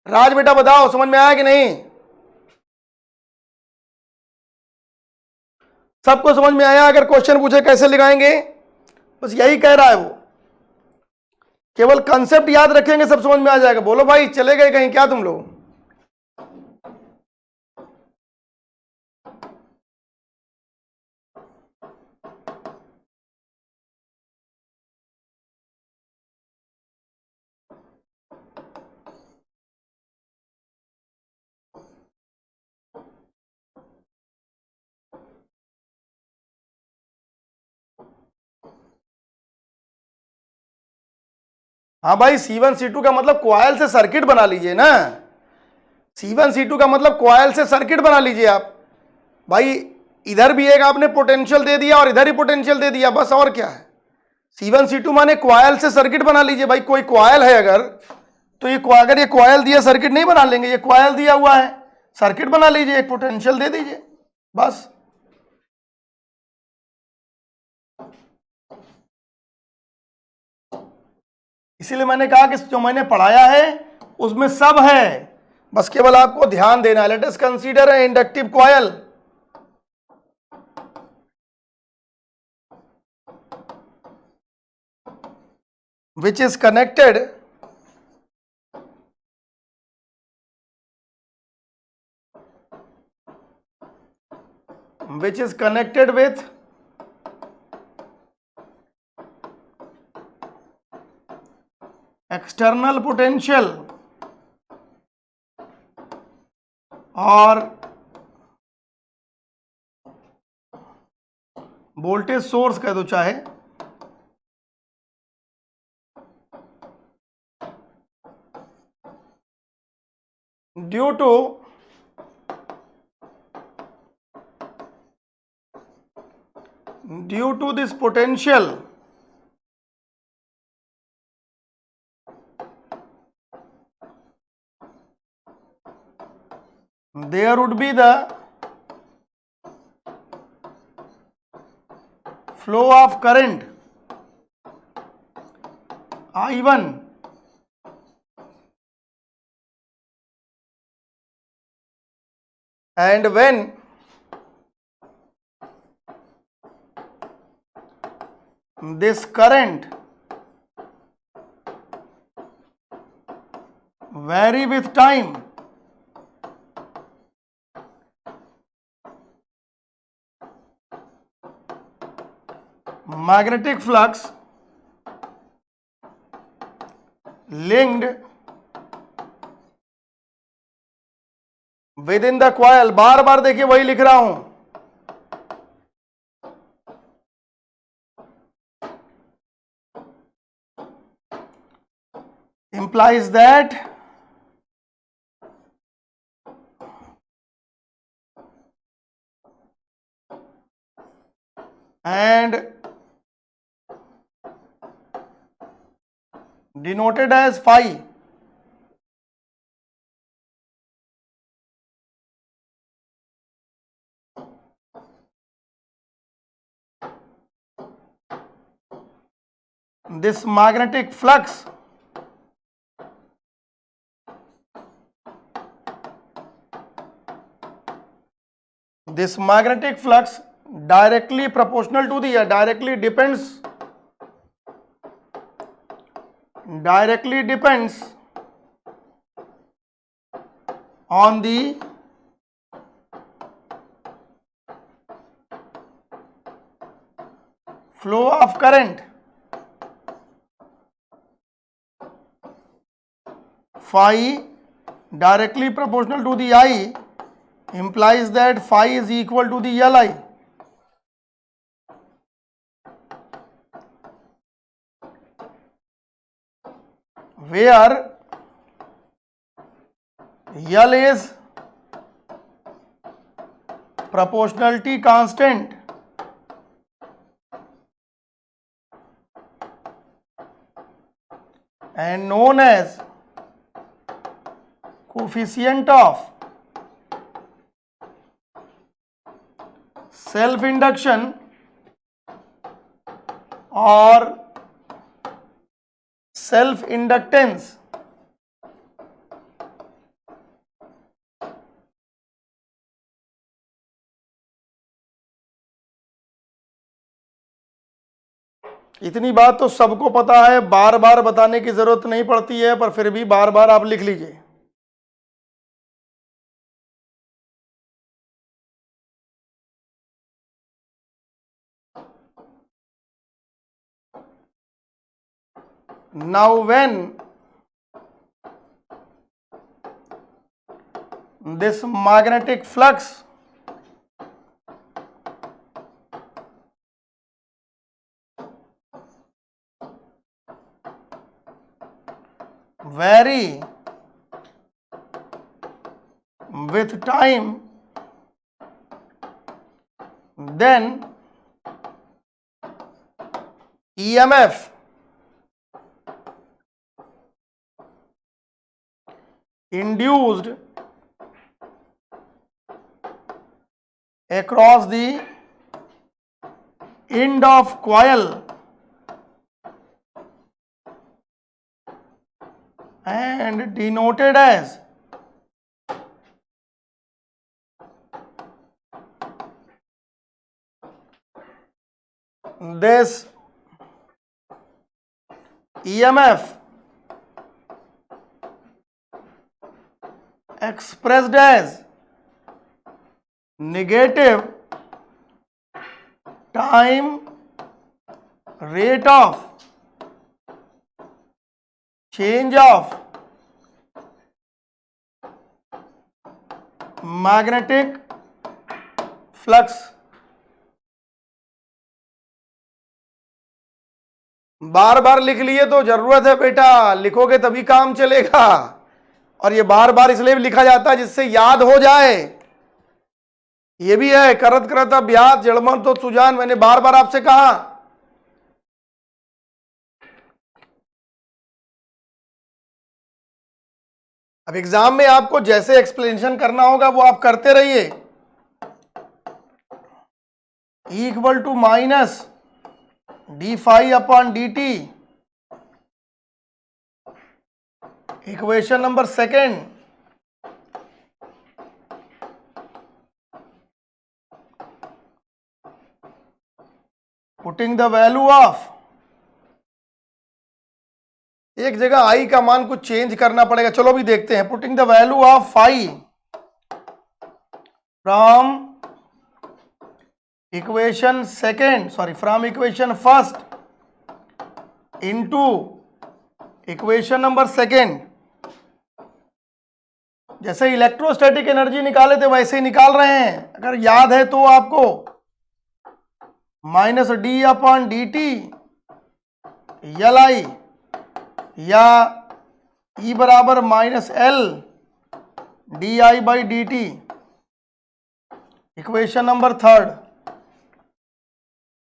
राज बेटा बताओ समझ में आया कि नहीं? सबको समझ में आया? अगर क्वेश्चन पूछे कैसे लगाएंगे, बस यही कह रहा है वो, केवल कंसेप्ट याद रखेंगे सब समझ में आ जाएगा। बोलो भाई चले गए कहीं क्या तुम लोग? हाँ भाई, C1 C2 का मतलब क्वाइल से सर्किट बना लीजिए ना। C1 C2 का मतलब क्वाइल से सर्किट बना लीजिए आप भाई। इधर भी एक आपने पोटेंशियल दे दिया और इधर ही पोटेंशियल दे दिया, बस और क्या है। C1 C2 माने क्वाइल से सर्किट बना लीजिए भाई। कोई क्वाइल है अगर, तो अगर ये क्वाइल दिया सर्किट नहीं बना लेंगे, ये क्वाइल दिया हुआ है सर्किट बना लीजिए, एक पोटेंशियल दे दीजिए बस। इसीलिए मैंने कहा कि जो मैंने पढ़ाया है उसमें सब है, बस केवल आपको ध्यान देना है। Let us consider a inductive coil which is connected with external potential और वोल्टेज सोर्स कह दो चाहे, due to this potential there would be the flow of current I1 and when this current vary with time. Magnetic flux linked within the coil. बार बार देखिए वही लिख रहा हूं. Implies that and denoted as phi. This magnetic flux directly proportional to the directly depends on the flow of current. Phi directly proportional to the I implies that phi is equal to the Li. Where L is proportionality constant and known as coefficient of self-induction or self-inductance. इतनी बात तो सबको पता है, बार बार बताने की जरूरत नहीं पड़ती है, पर फिर भी बार बार आप लिख लीजिए. Now when this magnetic flux vary with time, then EMF induced across the end of coil and denoted as this EMF expressed as negative time rate of change of magnetic flux. बार बार लिख लिए तो जरूरत है बेटा, लिखोगे तभी काम चलेगा. और ये बार बार इसलिए भी लिखा जाता है जिससे याद हो जाए. ये भी है करत करत अभ्यास जड़मन तो सुजान, मैंने बार बार आपसे कहा. अब एग्जाम में आपको जैसे एक्सप्लेनेशन करना होगा वो आप करते रहिए. Equal to minus d phi upon D t, equation number second. Putting the value of एक जगह आई का मान कुछ चेंज करना पड़ेगा। चलो अभी देखते हैं। Putting the value of phi from equation second, sorry from equation first into equation number second. जैसे इलेक्ट्रोस्टैटिक एनर्जी निकाले थे वैसे ही निकाल रहे हैं। अगर याद है तो आपको minus D upon D T L I या ई बराबर minus L d I by D t, equation number third.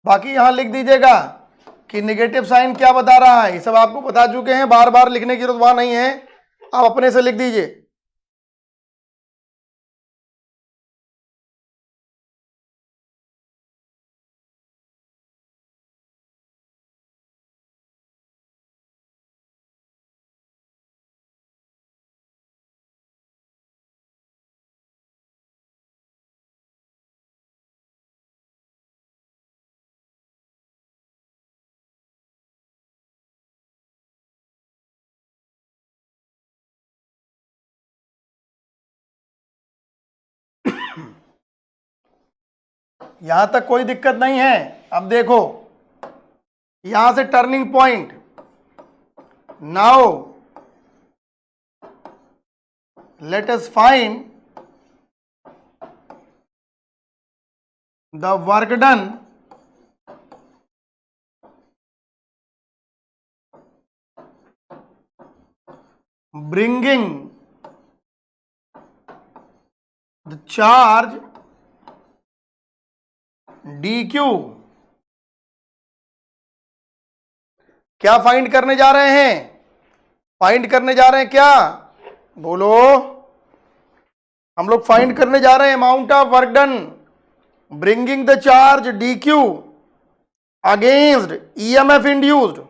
बाकी यहां लिख दीजिएगा कि नेगेटिव साइन क्या बता रहा है। ये सब आपको बता चुके हैं, बार बार लिखने की जरूरत वहां नहीं है, आप अपने से लिख दीजिए। यहां तक कोई दिक्कत नहीं है। अब देखो यहां से turning point, now let us find the work done bringing the charge dq। क्या फाइंड करने जा रहे हैं? फाइंड करने जा रहे हैं क्या? बोलो। हम लोग फाइंड करने जा रहे हैं amount of work done bringing the charge dq against EMF induced,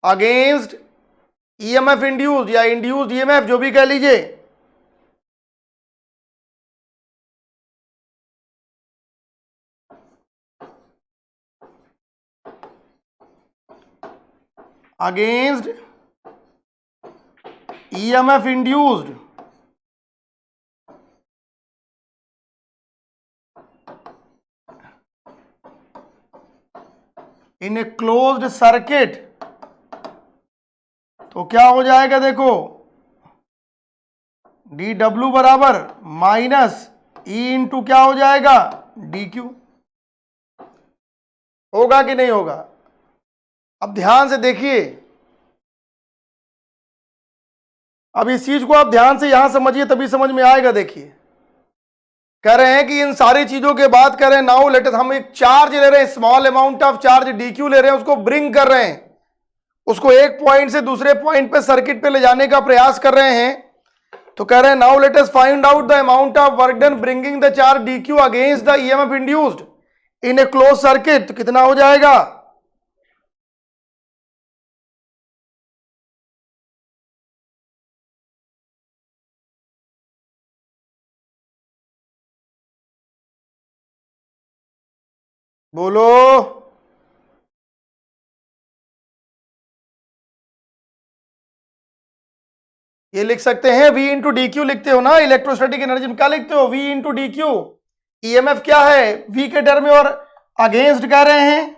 against EMF induced या इंड्यूस्ड ईएमएफ, जो भी कह लीजिए। Against EMF induced in a closed circuit. तो क्या हो जाएगा देखो, डी डब्ल्यू बराबर माइनस ई इंटू क्या हो जाएगा डी क्यू। होगा कि नहीं होगा? अब ध्यान से देखिए, अब इस चीज को आप ध्यान से यहां समझिए तभी समझ में आएगा। देखिए कह रहे हैं कि इन सारी चीजों के बाद कह रहे हैं नाउ लेट अस, हम एक चार्ज ले रहे हैं, small amount of charge D Q ले रहे हैं, उसको ब्रिंग कर रहे हैं, उसको एक पॉइंट से दूसरे पॉइंट पे सर्किट पे ले जाने का प्रयास कर रहे हैं। तो कह रहे हैं now let us find out the amount of work done bringing the charge D Q against the EMF induced in A close circuit. तो कितना हो जाएगा? बोलो। ये लिख सकते हैं V इंटू डी क्यू, लिखते हो ना इलेक्ट्रोस्टैटिक एनर्जी में, क्या लिखते हो? V into d Q. EMF क्या है? V के टर्म में और अगेंस्ट कह रहे हैं।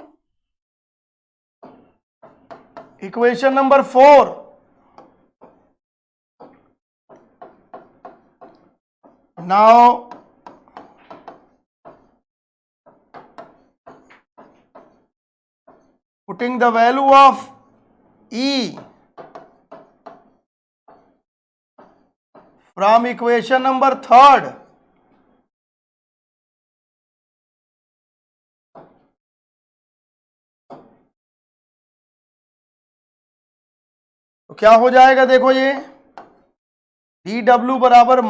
Equation number 4, now putting the value of E from equation number 3rd, तो क्या हो जाएगा देखो, ये डी डब्ल्यू बराबर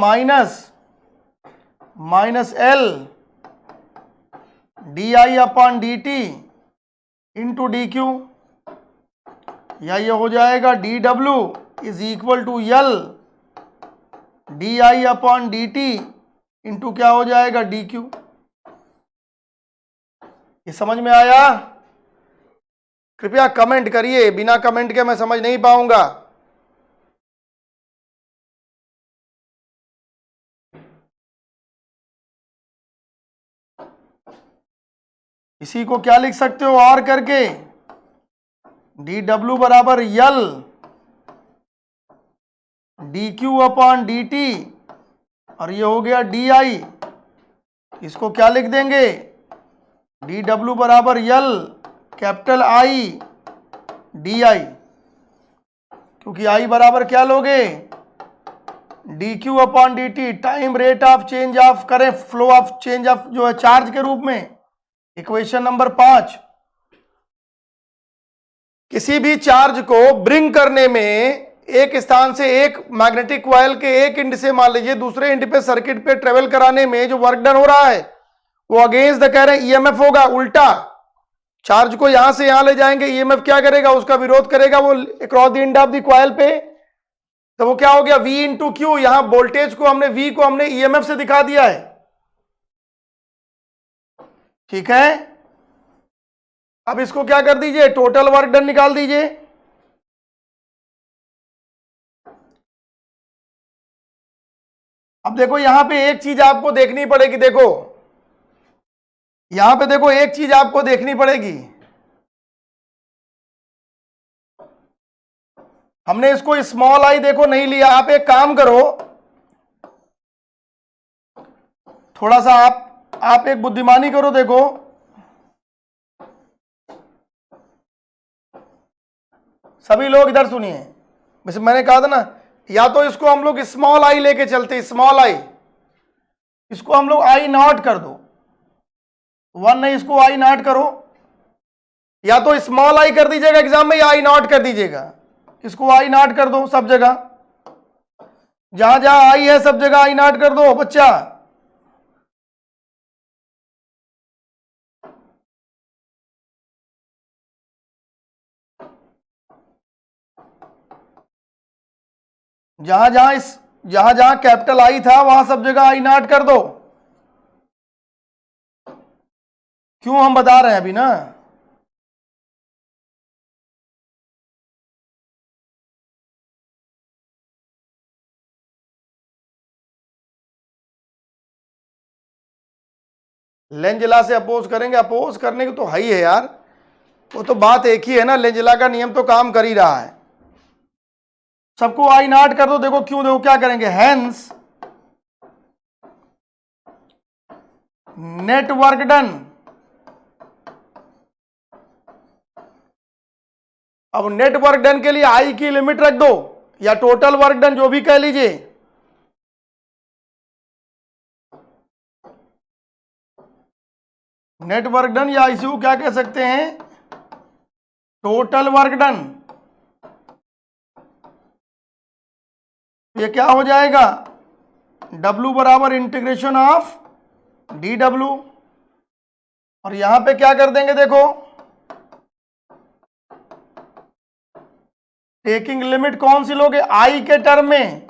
minus L d I upon D t into d q, या ये हो जाएगा d W is equal to L d I upon D t into क्या हो जाएगा डी क्यू। ये समझ में आया? कृपया कमेंट करिए, बिना कमेंट के मैं समझ नहीं पाऊंगा। इसी को क्या लिख सकते हो और करके, डी डब्ल्यू बराबर L D Q upon D T, और ये हो गया डी आई। इसको क्या लिख देंगे, डी डब्ल्यू बराबर यल कैपिटल आई डी आई, क्योंकि आई बराबर क्या लोगे, D Q upon D T, time rate of change of करें फ्लो ऑफ चेंज ऑफ जो है चार्ज के रूप में। इक्वेशन नंबर 5, किसी भी चार्ज को ब्रिंग करने में एक स्थान से एक मैग्नेटिक कॉइल के एक एंड से मान लीजिए दूसरे एंड पे सर्किट पे ट्रेवल कराने में जो वर्क डन हो रहा है वो अगेंस्ट द कह रहे हैं ईएमएफ होगा। उल्टा चार्ज को यहां से यहां ले जाएंगे, ईएमएफ क्या करेगा, उसका विरोध करेगा वो across the end of the coil पे, तो वो क्या हो गया V इंटू क्यू। यहां वोल्टेज को हमने V को हमने ईएमएफ से दिखा दिया है, ठीक है। अब इसको क्या कर दीजिए, टोटल वर्क डन निकाल दीजिए। अब देखो यहां पे एक चीज आपको देखनी पड़ेगी, देखो यहां पे देखो एक चीज आपको देखनी पड़ेगी, हमने इसको स्मॉल आई देखो नहीं लिया। आप एक काम करो, थोड़ा सा आप एक बुद्धिमानी करो, देखो सभी लोग इधर सुनिए, वैसे मैंने कहा था ना, या तो इसको हम लोग स्मॉल आई लेके चलते, स्मॉल आई, इसको हम लोग आई नॉट कर दो, 1 नहीं इसको आई नॉट करो, या तो स्मॉल आई कर दीजिएगा एग्जाम में या आई नॉट कर दीजिएगा। इसको आई नॉट कर दो सब जगह, जहां जहां आई है सब जगह आई नॉट कर दो बच्चा। जहां जहां कैपिटल आई था वहां सब जगह आई नॉट कर दो। क्यों हम बता रहे हैं अभी ना, लेंजला से अपोज करेंगे, अपोज करने की तो है ही है यार, वो तो बात एक ही है ना, लेंजला का नियम तो काम कर ही रहा है। सबको आई नॉट कर दो, देखो क्यों, देखो क्या करेंगे, हेंस नेट वर्क डन। अब नेट वर्क डन के लिए आई की लिमिट रख दो, या टोटल वर्क डन जो भी कह लीजिए, नेट वर्क डन या इसी को क्या कह सकते हैं, टोटल वर्क डन। ये क्या हो जाएगा, W बराबर इंटीग्रेशन ऑफ डी डब्ल्यू, और यहां पे क्या कर देंगे, देखो टेकिंग लिमिट कौन सी लोगे, आई के टर्म में,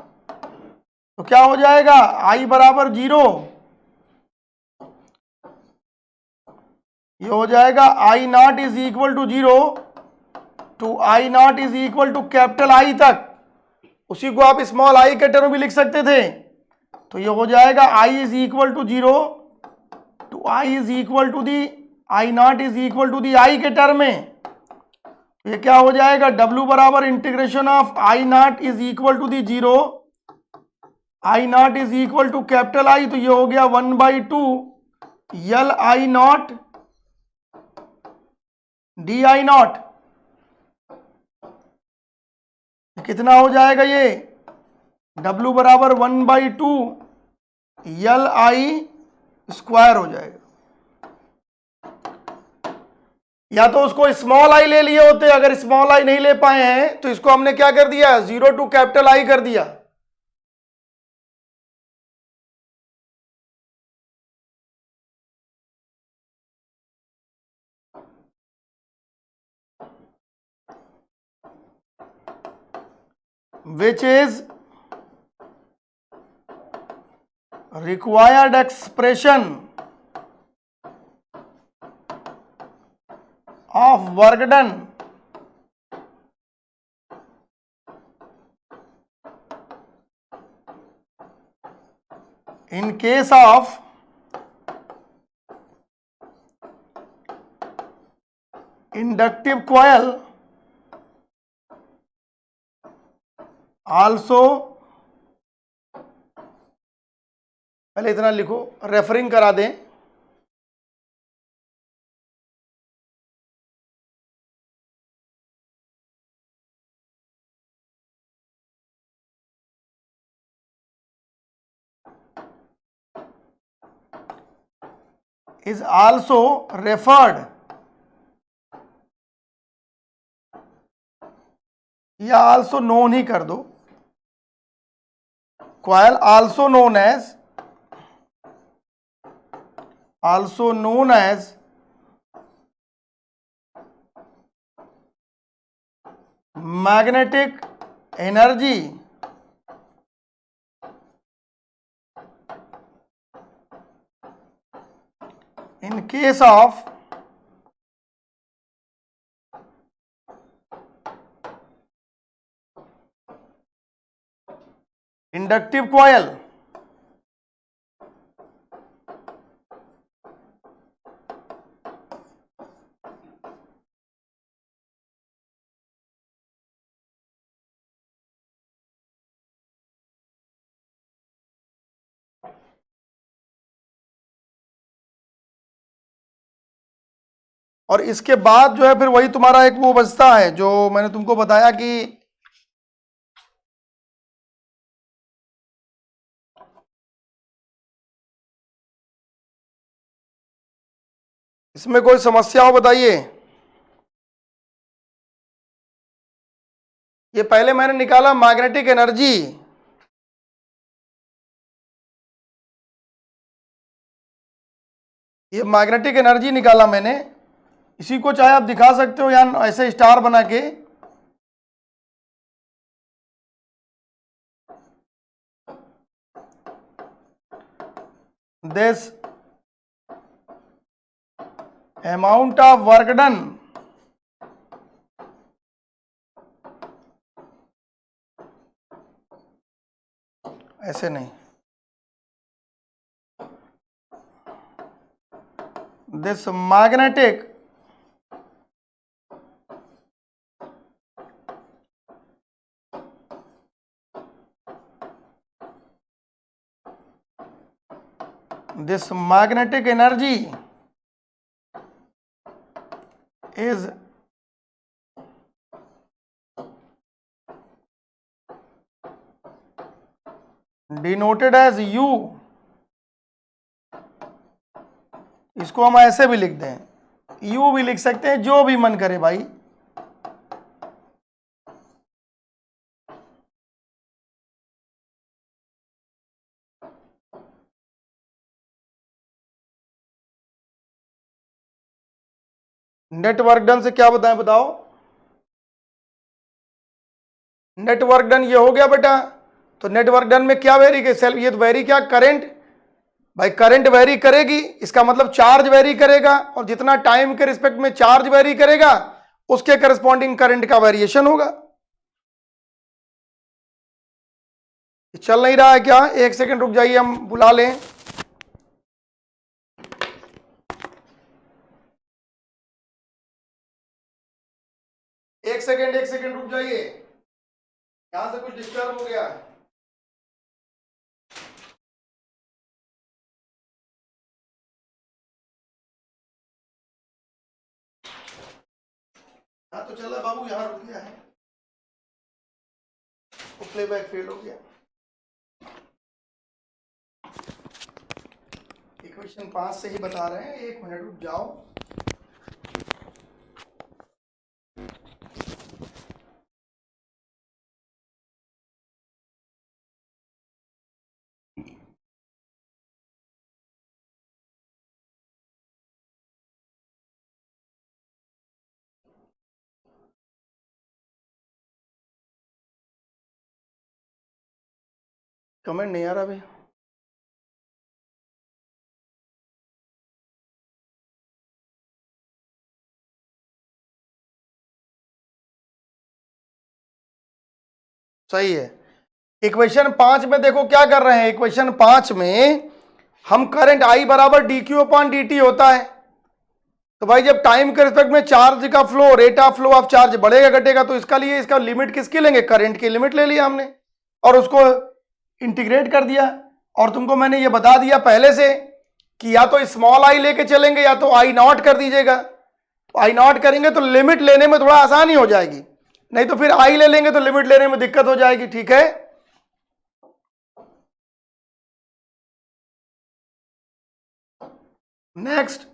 तो क्या हो जाएगा आई बराबर 0, ये हो जाएगा I naught is equal to 0 to I naught is equal to capital I तक। उसी को आप स्मॉल आई के टर्म भी लिख सकते थे, तो ये हो जाएगा I is equal to 0 to I is equal to the I naught is equal to the I के टर्म में। ये क्या हो जाएगा, W बराबर integration of I naught is equal to the 0 I naught is equal to capital I, तो ये हो गया 1/2 L I naught D I naught. कितना हो जाएगा ये, W बराबर 1/2 यल आई स्क्वायर हो जाएगा। या तो उसको स्मॉल आई ले लिए होते, अगर स्मॉल आई नहीं ले पाए हैं तो इसको हमने क्या कर दिया, 0 टू कैपिटल आई कर दिया। which is required expression of work done in case of inductive coil also, पहले इतना लिखो, रेफरिंग करा दें, is also referred या आल्सो नोन ही कर दो, coil also known as magnetic energy in case of inductive coil. और इसके बाद जो है फिर वही तुम्हारा एक वो बचता है जो मैंने तुमको बताया कि इसमें कोई समस्या हो बताइए। ये पहले मैंने निकाला मैग्नेटिक एनर्जी, ये मैग्नेटिक एनर्जी निकाला मैंने, इसी को चाहे आप दिखा सकते हो या ऐसे स्टार बना के, this amount of work done ऐसे नहीं, this magnetic energy is denoted as U, इसको हम ऐसे भी लिख दें, U भी लिख सकते हैं, जो भी मन करे भाई। नेटवर्क डन से क्या बताएं, बताओ। नेटवर्क डन ये हो गया बेटा, तो नेटवर्क डन में क्या वेरी के सेल्फ, ये तो वेरी क्या, करंट, भाई करंट वेरी करेगी, इसका मतलब चार्ज वेरी करेगा, और जितना टाइम के रिस्पेक्ट में चार्ज वेरी करेगा उसके करस्पॉन्डिंग करंट का वेरिएशन होगा। चल नहीं रहा है क्या? एक सेकंड रुक जाइए, हम बुला लें। एक सेकंड रुक जाइए, यहां से कुछ डिस्टर्ब हो गया है। हाँ तो चल रहा बाबू, यहां रुक गया है, तो प्लेबैक फेल हो गया। इक्वेशन 5 से ही बता रहे हैं, एक मिनट रुक जाओ। कमेंट नहीं आ रहा भाई। सही है, इक्वेशन 5 में देखो क्या कर रहे हैं, इक्वेशन 5 में हम करंट I बराबर D Q upon D T होता है। तो भाई जब टाइम के रिस्पेक्ट में चार्ज का flow, rate of flow of charge बढ़ेगा घटेगा, तो इसका लिए इसका लिमिट किसकी लेंगे, करंट की लिमिट ले लिया हमने और उसको इंटीग्रेट कर दिया। और तुमको मैंने ये बता दिया पहले से कि या तो स्मॉल आई लेके चलेंगे या तो आई नॉट कर दीजिएगा। तो आई नॉट करेंगे तो लिमिट लेने में थोड़ा आसानी हो जाएगी, नहीं तो फिर आई ले लेंगे तो लिमिट लेने में दिक्कत हो जाएगी। ठीक है, नेक्स्ट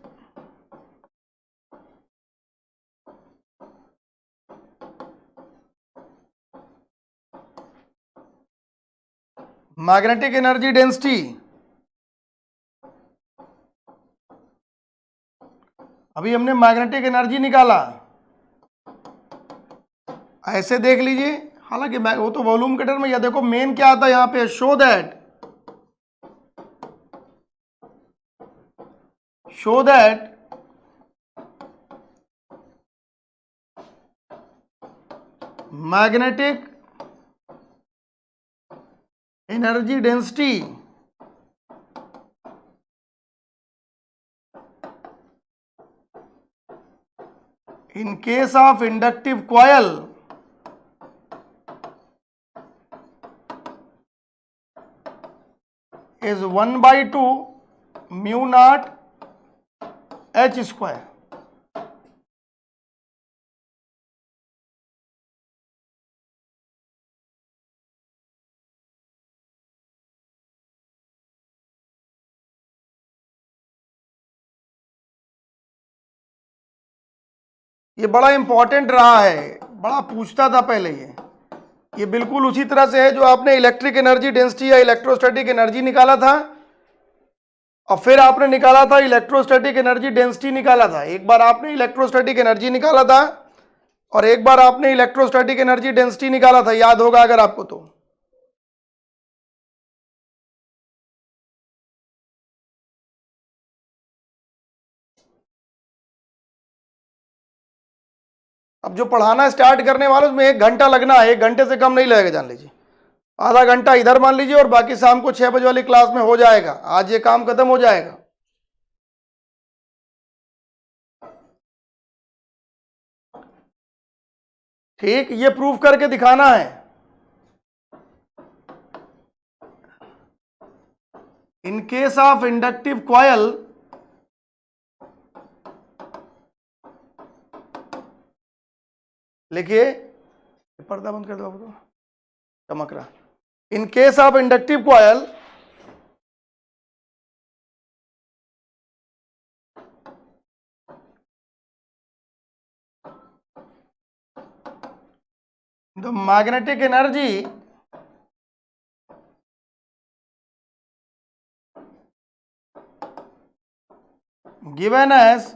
मैग्नेटिक एनर्जी डेंसिटी। अभी हमने मैग्नेटिक एनर्जी निकाला, ऐसे देख लीजिए, हालांकि वो तो वॉल्यूम के टर्म में, या देखो मेन क्या आता है यहां पे, show that magnetic energy density in case of inductive coil is 1/2 mu naught h square। ये बड़ा इंपॉर्टेंट रहा है, बड़ा पूछता था पहले ये बिल्कुल उसी तरह से है जो आपने इलेक्ट्रिक एनर्जी डेंसिटी या इलेक्ट्रोस्टैटिक एनर्जी निकाला था और फिर आपने निकाला था इलेक्ट्रोस्टैटिक एनर्जी डेंसिटी निकाला था। एक बार आपने इलेक्ट्रोस्टैटिक एनर्जी निकाला था और एक बार आपने इलेक्ट्रोस्टैटिक एनर्जी डेंसिटी निकाला था, याद होगा अगर आपको तो। अब जो पढ़ाना स्टार्ट करने वाले उसमें 1 घंटा लगना है, 1 घंटे से कम नहीं लगेगा, जान लीजिए। आधा घंटा इधर मान लीजिए और बाकी शाम को 6 बजे वाली क्लास में हो जाएगा, आज ये काम खत्म हो जाएगा। ठीक, ये प्रूफ करके दिखाना है। In case of inductive coil लिखिए, पर्दा बंद कर दो, तो चमक रहा। In case of inductive coil the magnetic energy given as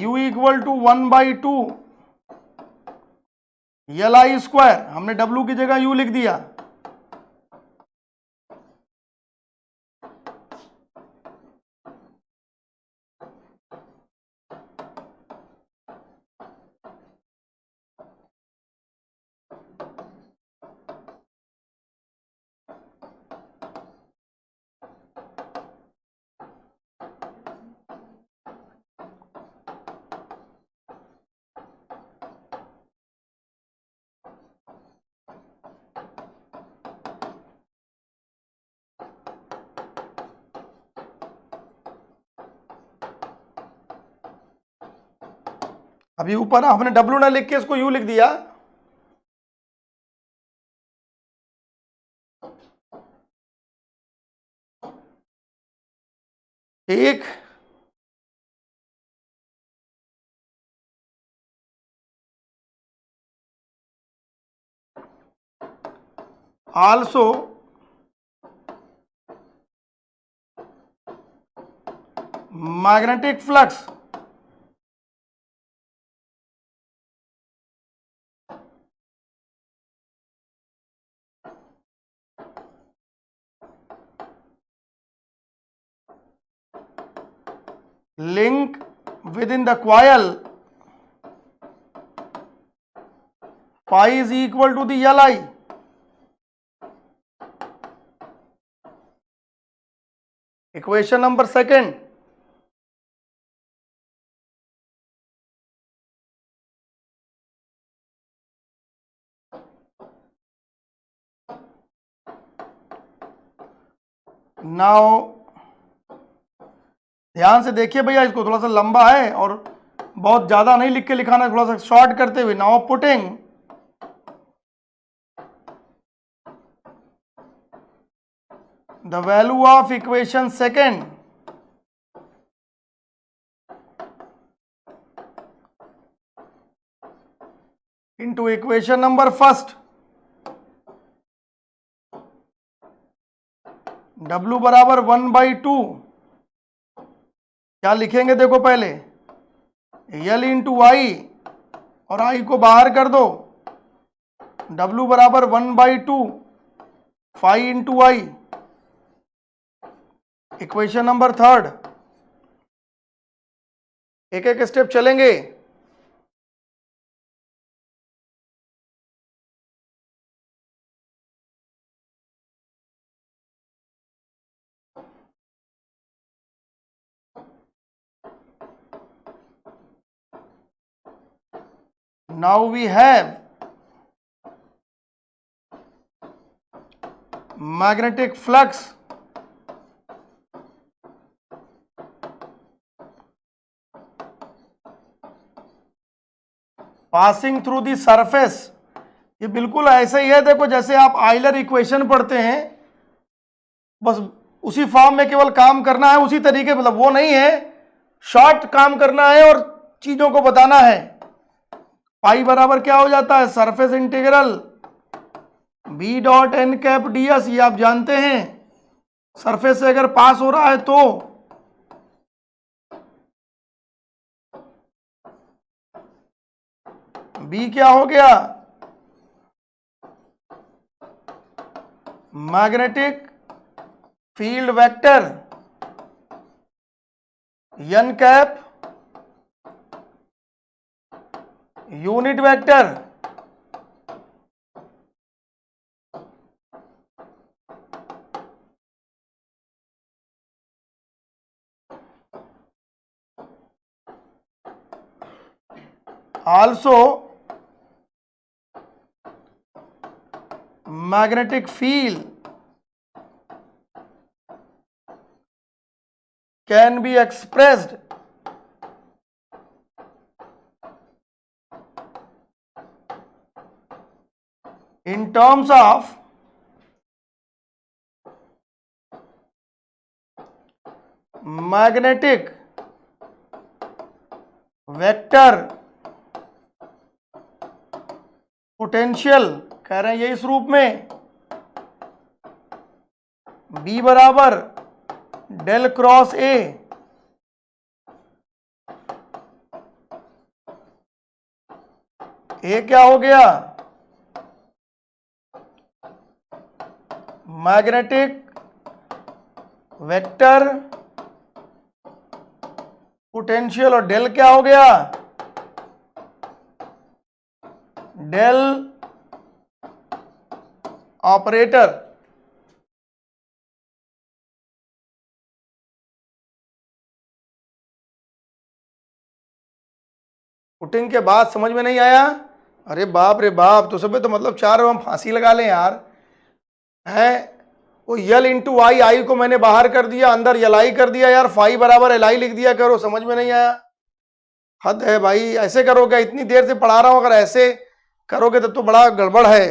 U equal to 1/2 LI square, हमने W की जगह U लिख दिया। अभी ऊपर हमने W ना लिख के इसको U लिख दिया। ठीक, also magnetic flux link within the coil phi is equal to the Li। Equation number second, now ध्यान से देखिए भैया, इसको थोड़ा सा लंबा है और बहुत ज्यादा नहीं लिख के लिखाना, थोड़ा सा शॉर्ट करते हुए। Now putting the value of equation second into equation number first, W बराबर 1/2, क्या लिखेंगे देखो पहले, L इंटू आई और I को बाहर कर दो, W बराबर 1/2 फाई इंटू आई। इक्वेशन नंबर थर्ड, एक एक स्टेप चलेंगे। Now we have magnetic flux passing through the surface। ये बिल्कुल ऐसे ही है, देखो जैसे आप आयलर इक्वेशन पढ़ते हैं, बस उसी फॉर्म में केवल काम करना है, उसी तरीके, मतलब वो नहीं है, शॉर्ट काम करना है और चीजों को बताना है। पाई बराबर क्या हो जाता है, surface integral B dot N cap D s, ये आप जानते हैं, सरफेस से अगर पास हो रहा है तो बी क्या हो गया, magnetic field vector n cap unit vector also magnetic field can be expressed in terms of magnetic vector potential, कह रहे हैं ये इस रूप में, B बराबर डेल क्रॉस ए, क्या हो गया, मैग्नेटिक वेक्टर पोटेंशियल, और डेल क्या हो गया, डेल ऑपरेटर। पुटिंग के बाद समझ में नहीं आया, अरे बाप रे बाप, तो सब तो मतलब चार हम फांसी लगा लें यार, है वो यल इंटू आई, आई को मैंने बाहर कर दिया, अंदर यल आई कर दिया यार, फाई बराबर एल आई लिख दिया करो, समझ में नहीं आया, हद है भाई, ऐसे करोगे, इतनी देर से पढ़ा रहा हूं, अगर ऐसे करोगे तब तो बड़ा गड़बड़ है।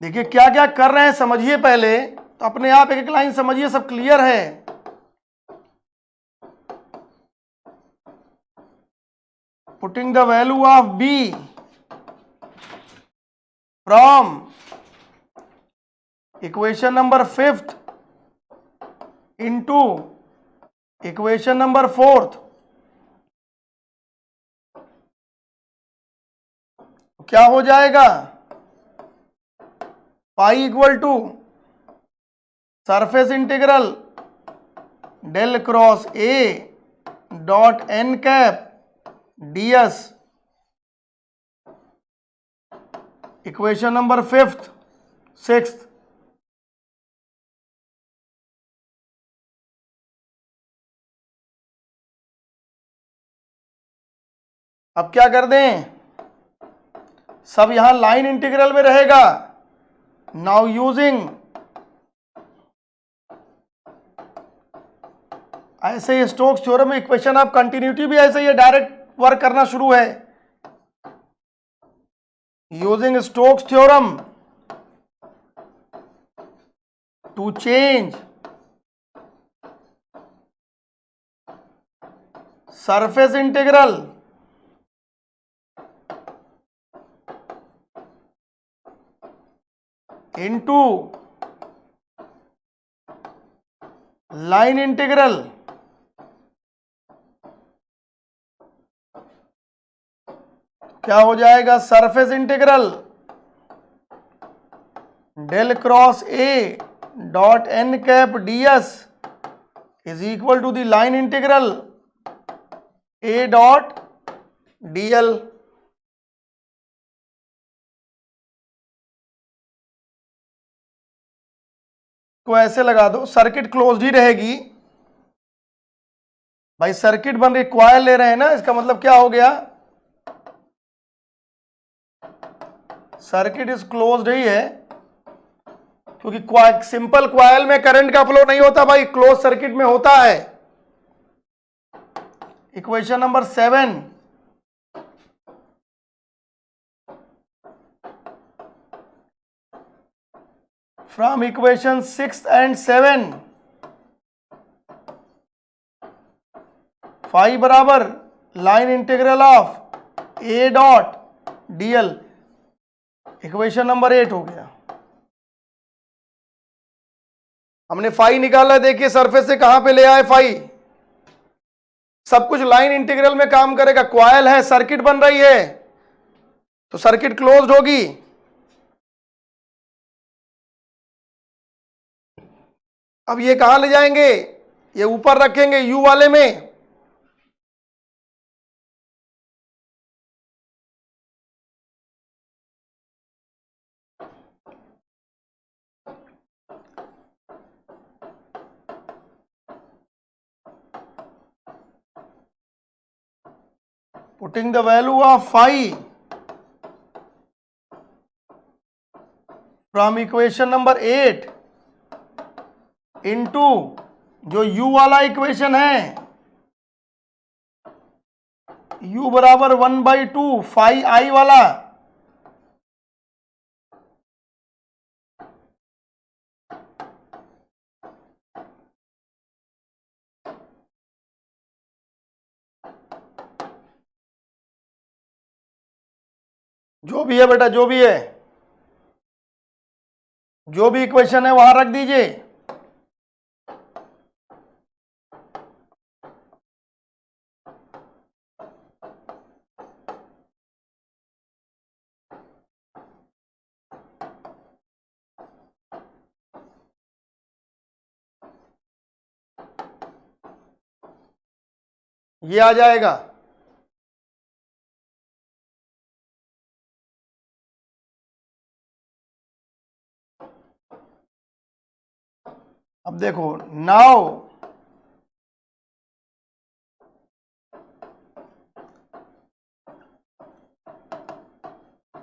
देखिए क्या क्या कर रहे हैं समझिए पहले, तो अपने आप एक एक लाइन समझिए, सब क्लियर है। Putting the value of B from equation number fifth into equation number fourth, क्या हो जाएगा, pi equal to surface integral del cross A dot N cap D S equation number 5th 6th, अब क्या कर दें, सब यहां लाइन इंटीग्रल में रहेगा। नाउ यूजिंग, ऐसे ही स्टोक्स थ्योरम में इक्वेशन ऑफ कंटिन्यूटी भी ऐसे ही डायरेक्ट वर्क करना शुरू है। Using Stokes theorem to change surface integral into line integral, क्या हो जाएगा, surface integral del cross A dot N cap D s is equal to the line integral A dot D l. को ऐसे लगा दो, सर्किट क्लोज्ड ही रहेगी भाई, सर्किट बन रही, क्वायल ले रहे हैं ना, इसका मतलब क्या हो गया, सर्किट इज क्लोज्ड ही है, क्योंकि सिंपल क्वायल में करंट का फ्लो नहीं होता भाई, क्लोज सर्किट में होता है। Equation number 7, from equation 6 and 7, phi बराबर line integral of A dot D L, equation number 8 हो गया। हमने फाई निकाला, देखिए सरफेस से कहां पे ले आए फाई, सब कुछ लाइन इंटीग्रल में काम करेगा, क्वायल है, सर्किट बन रही है, तो सर्किट क्लोज्ड होगी। अब ये कहां ले जाएंगे, ये ऊपर रखेंगे यू वाले में, putting the value of phi from equation number 8 into जो u वाला इक्वेशन है, u बराबर 1/2 फाई आई वाला, जो भी है बेटा, जो भी है, जो भी इक्वेशन है वहां रख दीजिए। ये आ जाएगा, अब देखो, now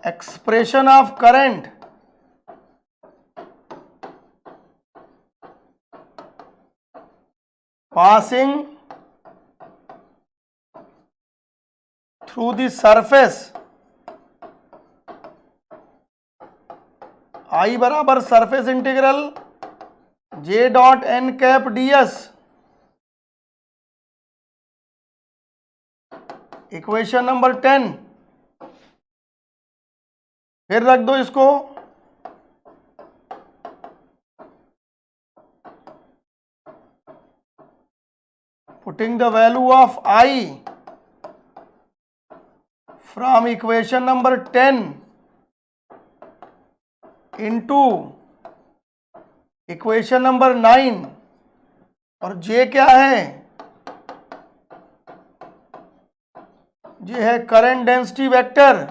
expression of current passing through the surface, I बराबर surface integral J dot N cap D S, equation number 10, फिर रख दो इसको, putting the value of I from equation number 10 into equation number 9, और जे क्या है, जे है करंट डेंसिटी वेक्टर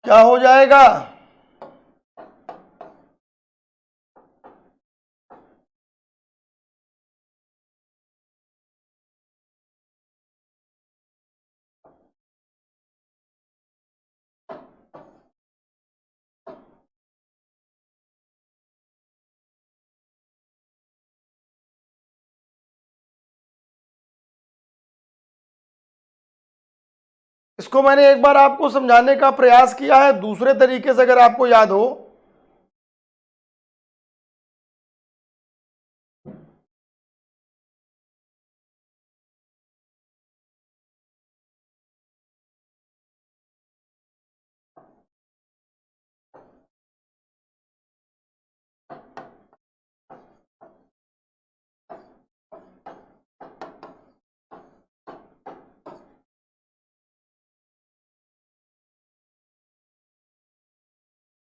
क्या हो जाएगा? इसको मैंने एक बार आपको समझाने का प्रयास किया है दूसरे तरीके से, अगर आपको याद हो।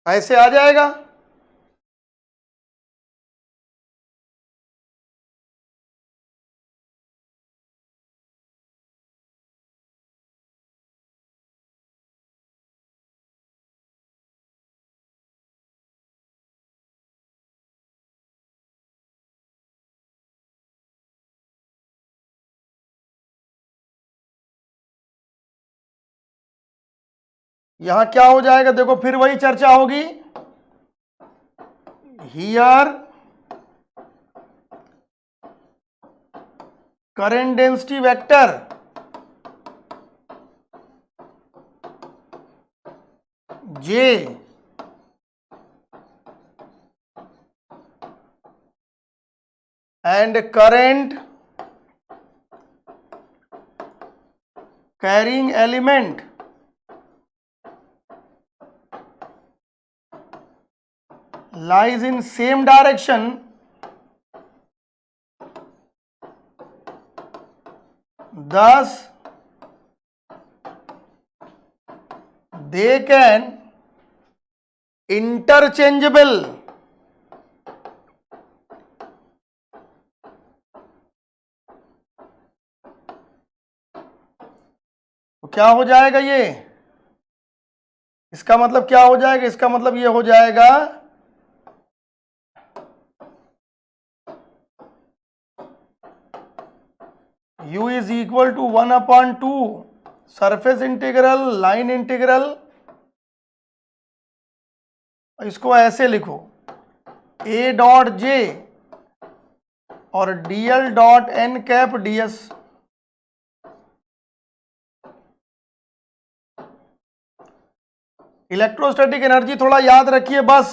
ऐसे आ जाएगा। यहां क्या हो जाएगा? देखो फिर वही चर्चा होगी। Here current density vector J and current carrying element lies in same direction, thus they can interchangeable तो क्या हो जाएगा ये? इसका मतलब क्या हो जाएगा? इसका मतलब ये हो जाएगा u is equal to 1/2 surface integral line integral. इसको ऐसे लिखो, a डॉट जे और dl dot n cap ds। Electrostatic energy थोड़ा याद रखिए, बस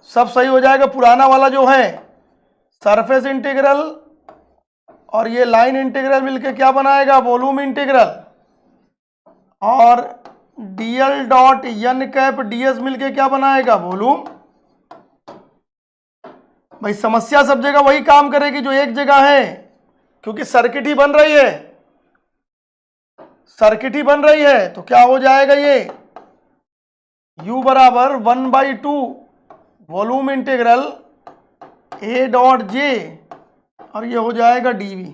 सब सही हो जाएगा। पुराना वाला जो है सरफेस इंटीग्रल और ये लाइन इंटीग्रल मिलके क्या बनाएगा? Volume integral. और dl dot n cap ds मिलके क्या बनाएगा? वॉल्यूम। भाई समस्या सब जगह वही काम करेगी जो एक जगह है, क्योंकि सर्किट ही बन रही है, सर्किट ही बन रही है। तो क्या हो जाएगा ये? u बराबर 1/2 volume integral a dot J और ये हो जाएगा dv।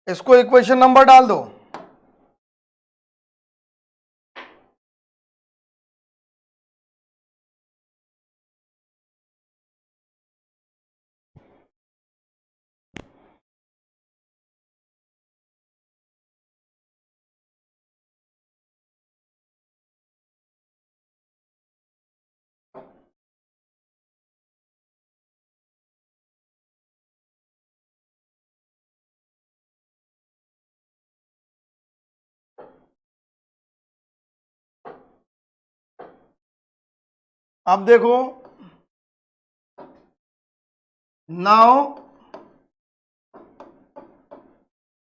इसको इक्वेशन नंबर डाल दो। अब देखो, now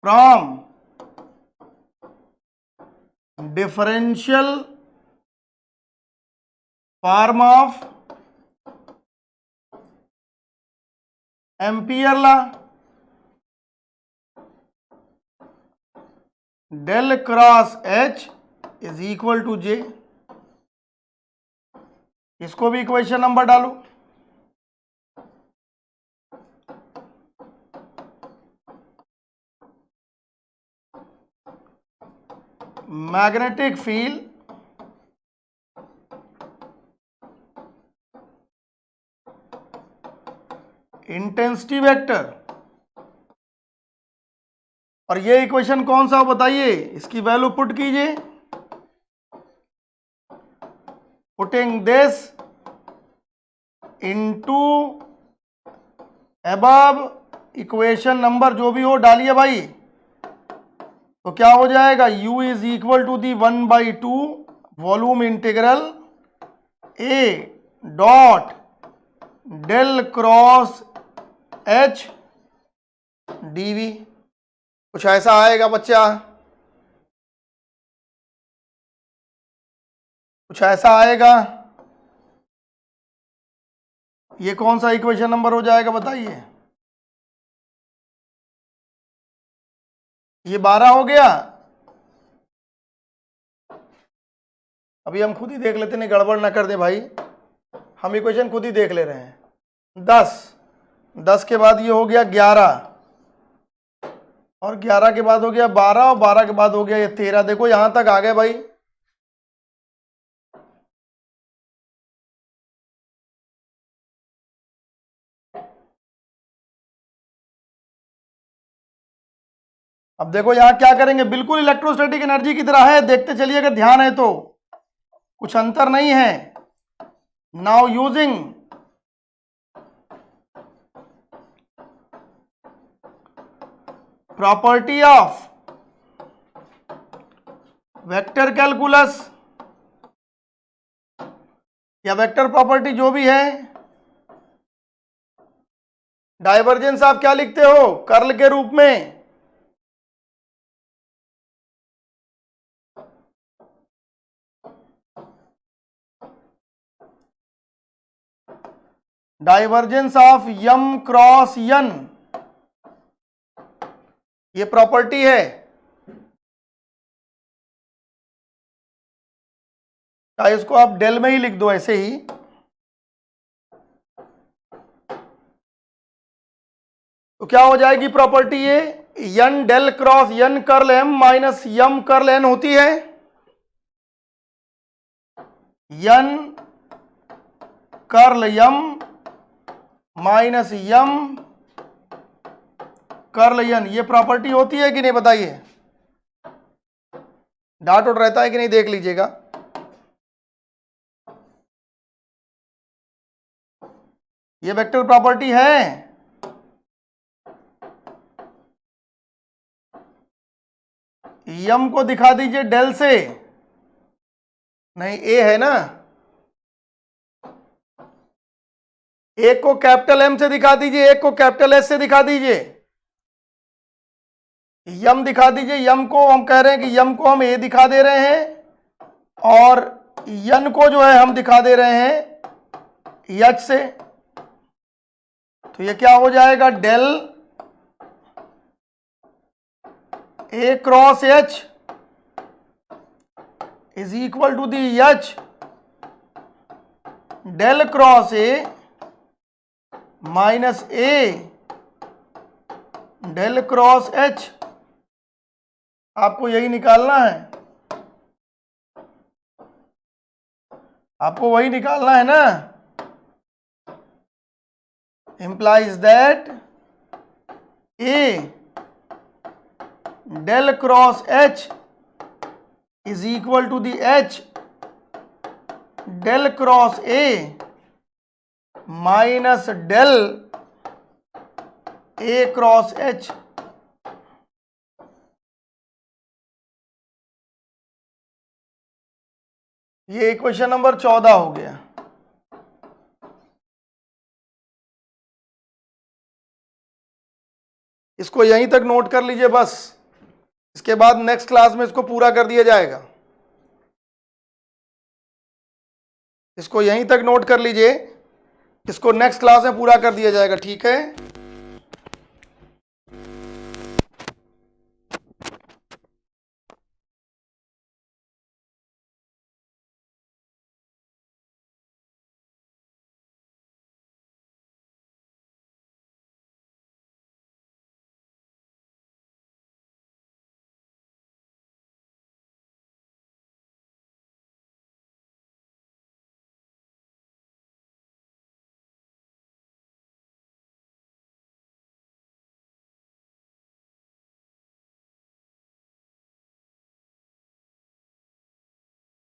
from differential form of Ampere law, del cross H is equal to J. इसको भी इक्वेशन नंबर डालो। मैग्नेटिक फील्ड इंटेंसिटी वेक्टर, और ये इक्वेशन कौन सा बताइए, इसकी वैल्यू पुट कीजिए। Putting this into above equation number जो भी हो डालिए भाई, तो क्या हो जाएगा, u is equal to the 1/2 volume integral a dot del cross h dv। कुछ ऐसा आएगा बच्चा, कुछ ऐसा आएगा। ये कौन सा इक्वेशन नंबर हो जाएगा बताइए। ये 12 हो गया। अभी हम खुद ही देख लेते, नहीं गड़बड़ ना कर दे भाई, हम इक्वेशन खुद ही देख ले रहे हैं। 10 के बाद ये हो गया 11, और 11 के बाद हो गया 12, और 12 के बाद हो गया ये 13। देखो यहां तक आ गए भाई। अब देखो यहां क्या करेंगे, बिल्कुल इलेक्ट्रोस्टैटिक एनर्जी की तरह है, देखते चलिए अगर ध्यान है तो, कुछ अंतर नहीं है। Now using property of vector calculus या वेक्टर प्रॉपर्टी जो भी है, डाइवर्जेंस आप क्या लिखते हो, कर्ल के रूप में। डाइवर्जेंस ऑफ यम क्रॉस यन, ये प्रॉपर्टी है। या इसको आप डेल में ही लिख दो ऐसे ही। तो क्या हो जाएगी प्रॉपर्टी ये, यन डेल क्रॉस यन कर्ल एम माइनस यम कर्ल एन होती है। यन कर्ल यम माइनस यम कर्ल यन, ये प्रॉपर्टी होती है कि नहीं बताइए। डॉट आउट रहता है कि नहीं देख लीजिएगा। ये वेक्टर प्रॉपर्टी है। यम को दिखा दीजिए डेल से, नहीं ए है ना, एक को कैपिटल एम से दिखा दीजिए, एक को कैपिटल एस से दिखा दीजिए। यम दिखा दीजिए, यम को हम कह रहे हैं कि यम को हम ए दिखा दे रहे हैं, और यन को जो है हम दिखा दे रहे हैं एच से। तो ये क्या हो जाएगा, del A cross H is equal to the H del cross A minus A del cross H. आपको यही निकालना है, आपको वही निकालना है ना। implies that A del cross H is equal to the H del cross A minus del A cross H। ये इक्वेशन नंबर 14 हो गया। इसको यहीं तक नोट कर लीजिए बस। इसके बाद नेक्स्ट क्लास में इसको पूरा कर दिया जाएगा। इसको यहीं तक नोट कर लीजिए, इसको नेक्स्ट क्लास में पूरा कर दिया जाएगा, ठीक है।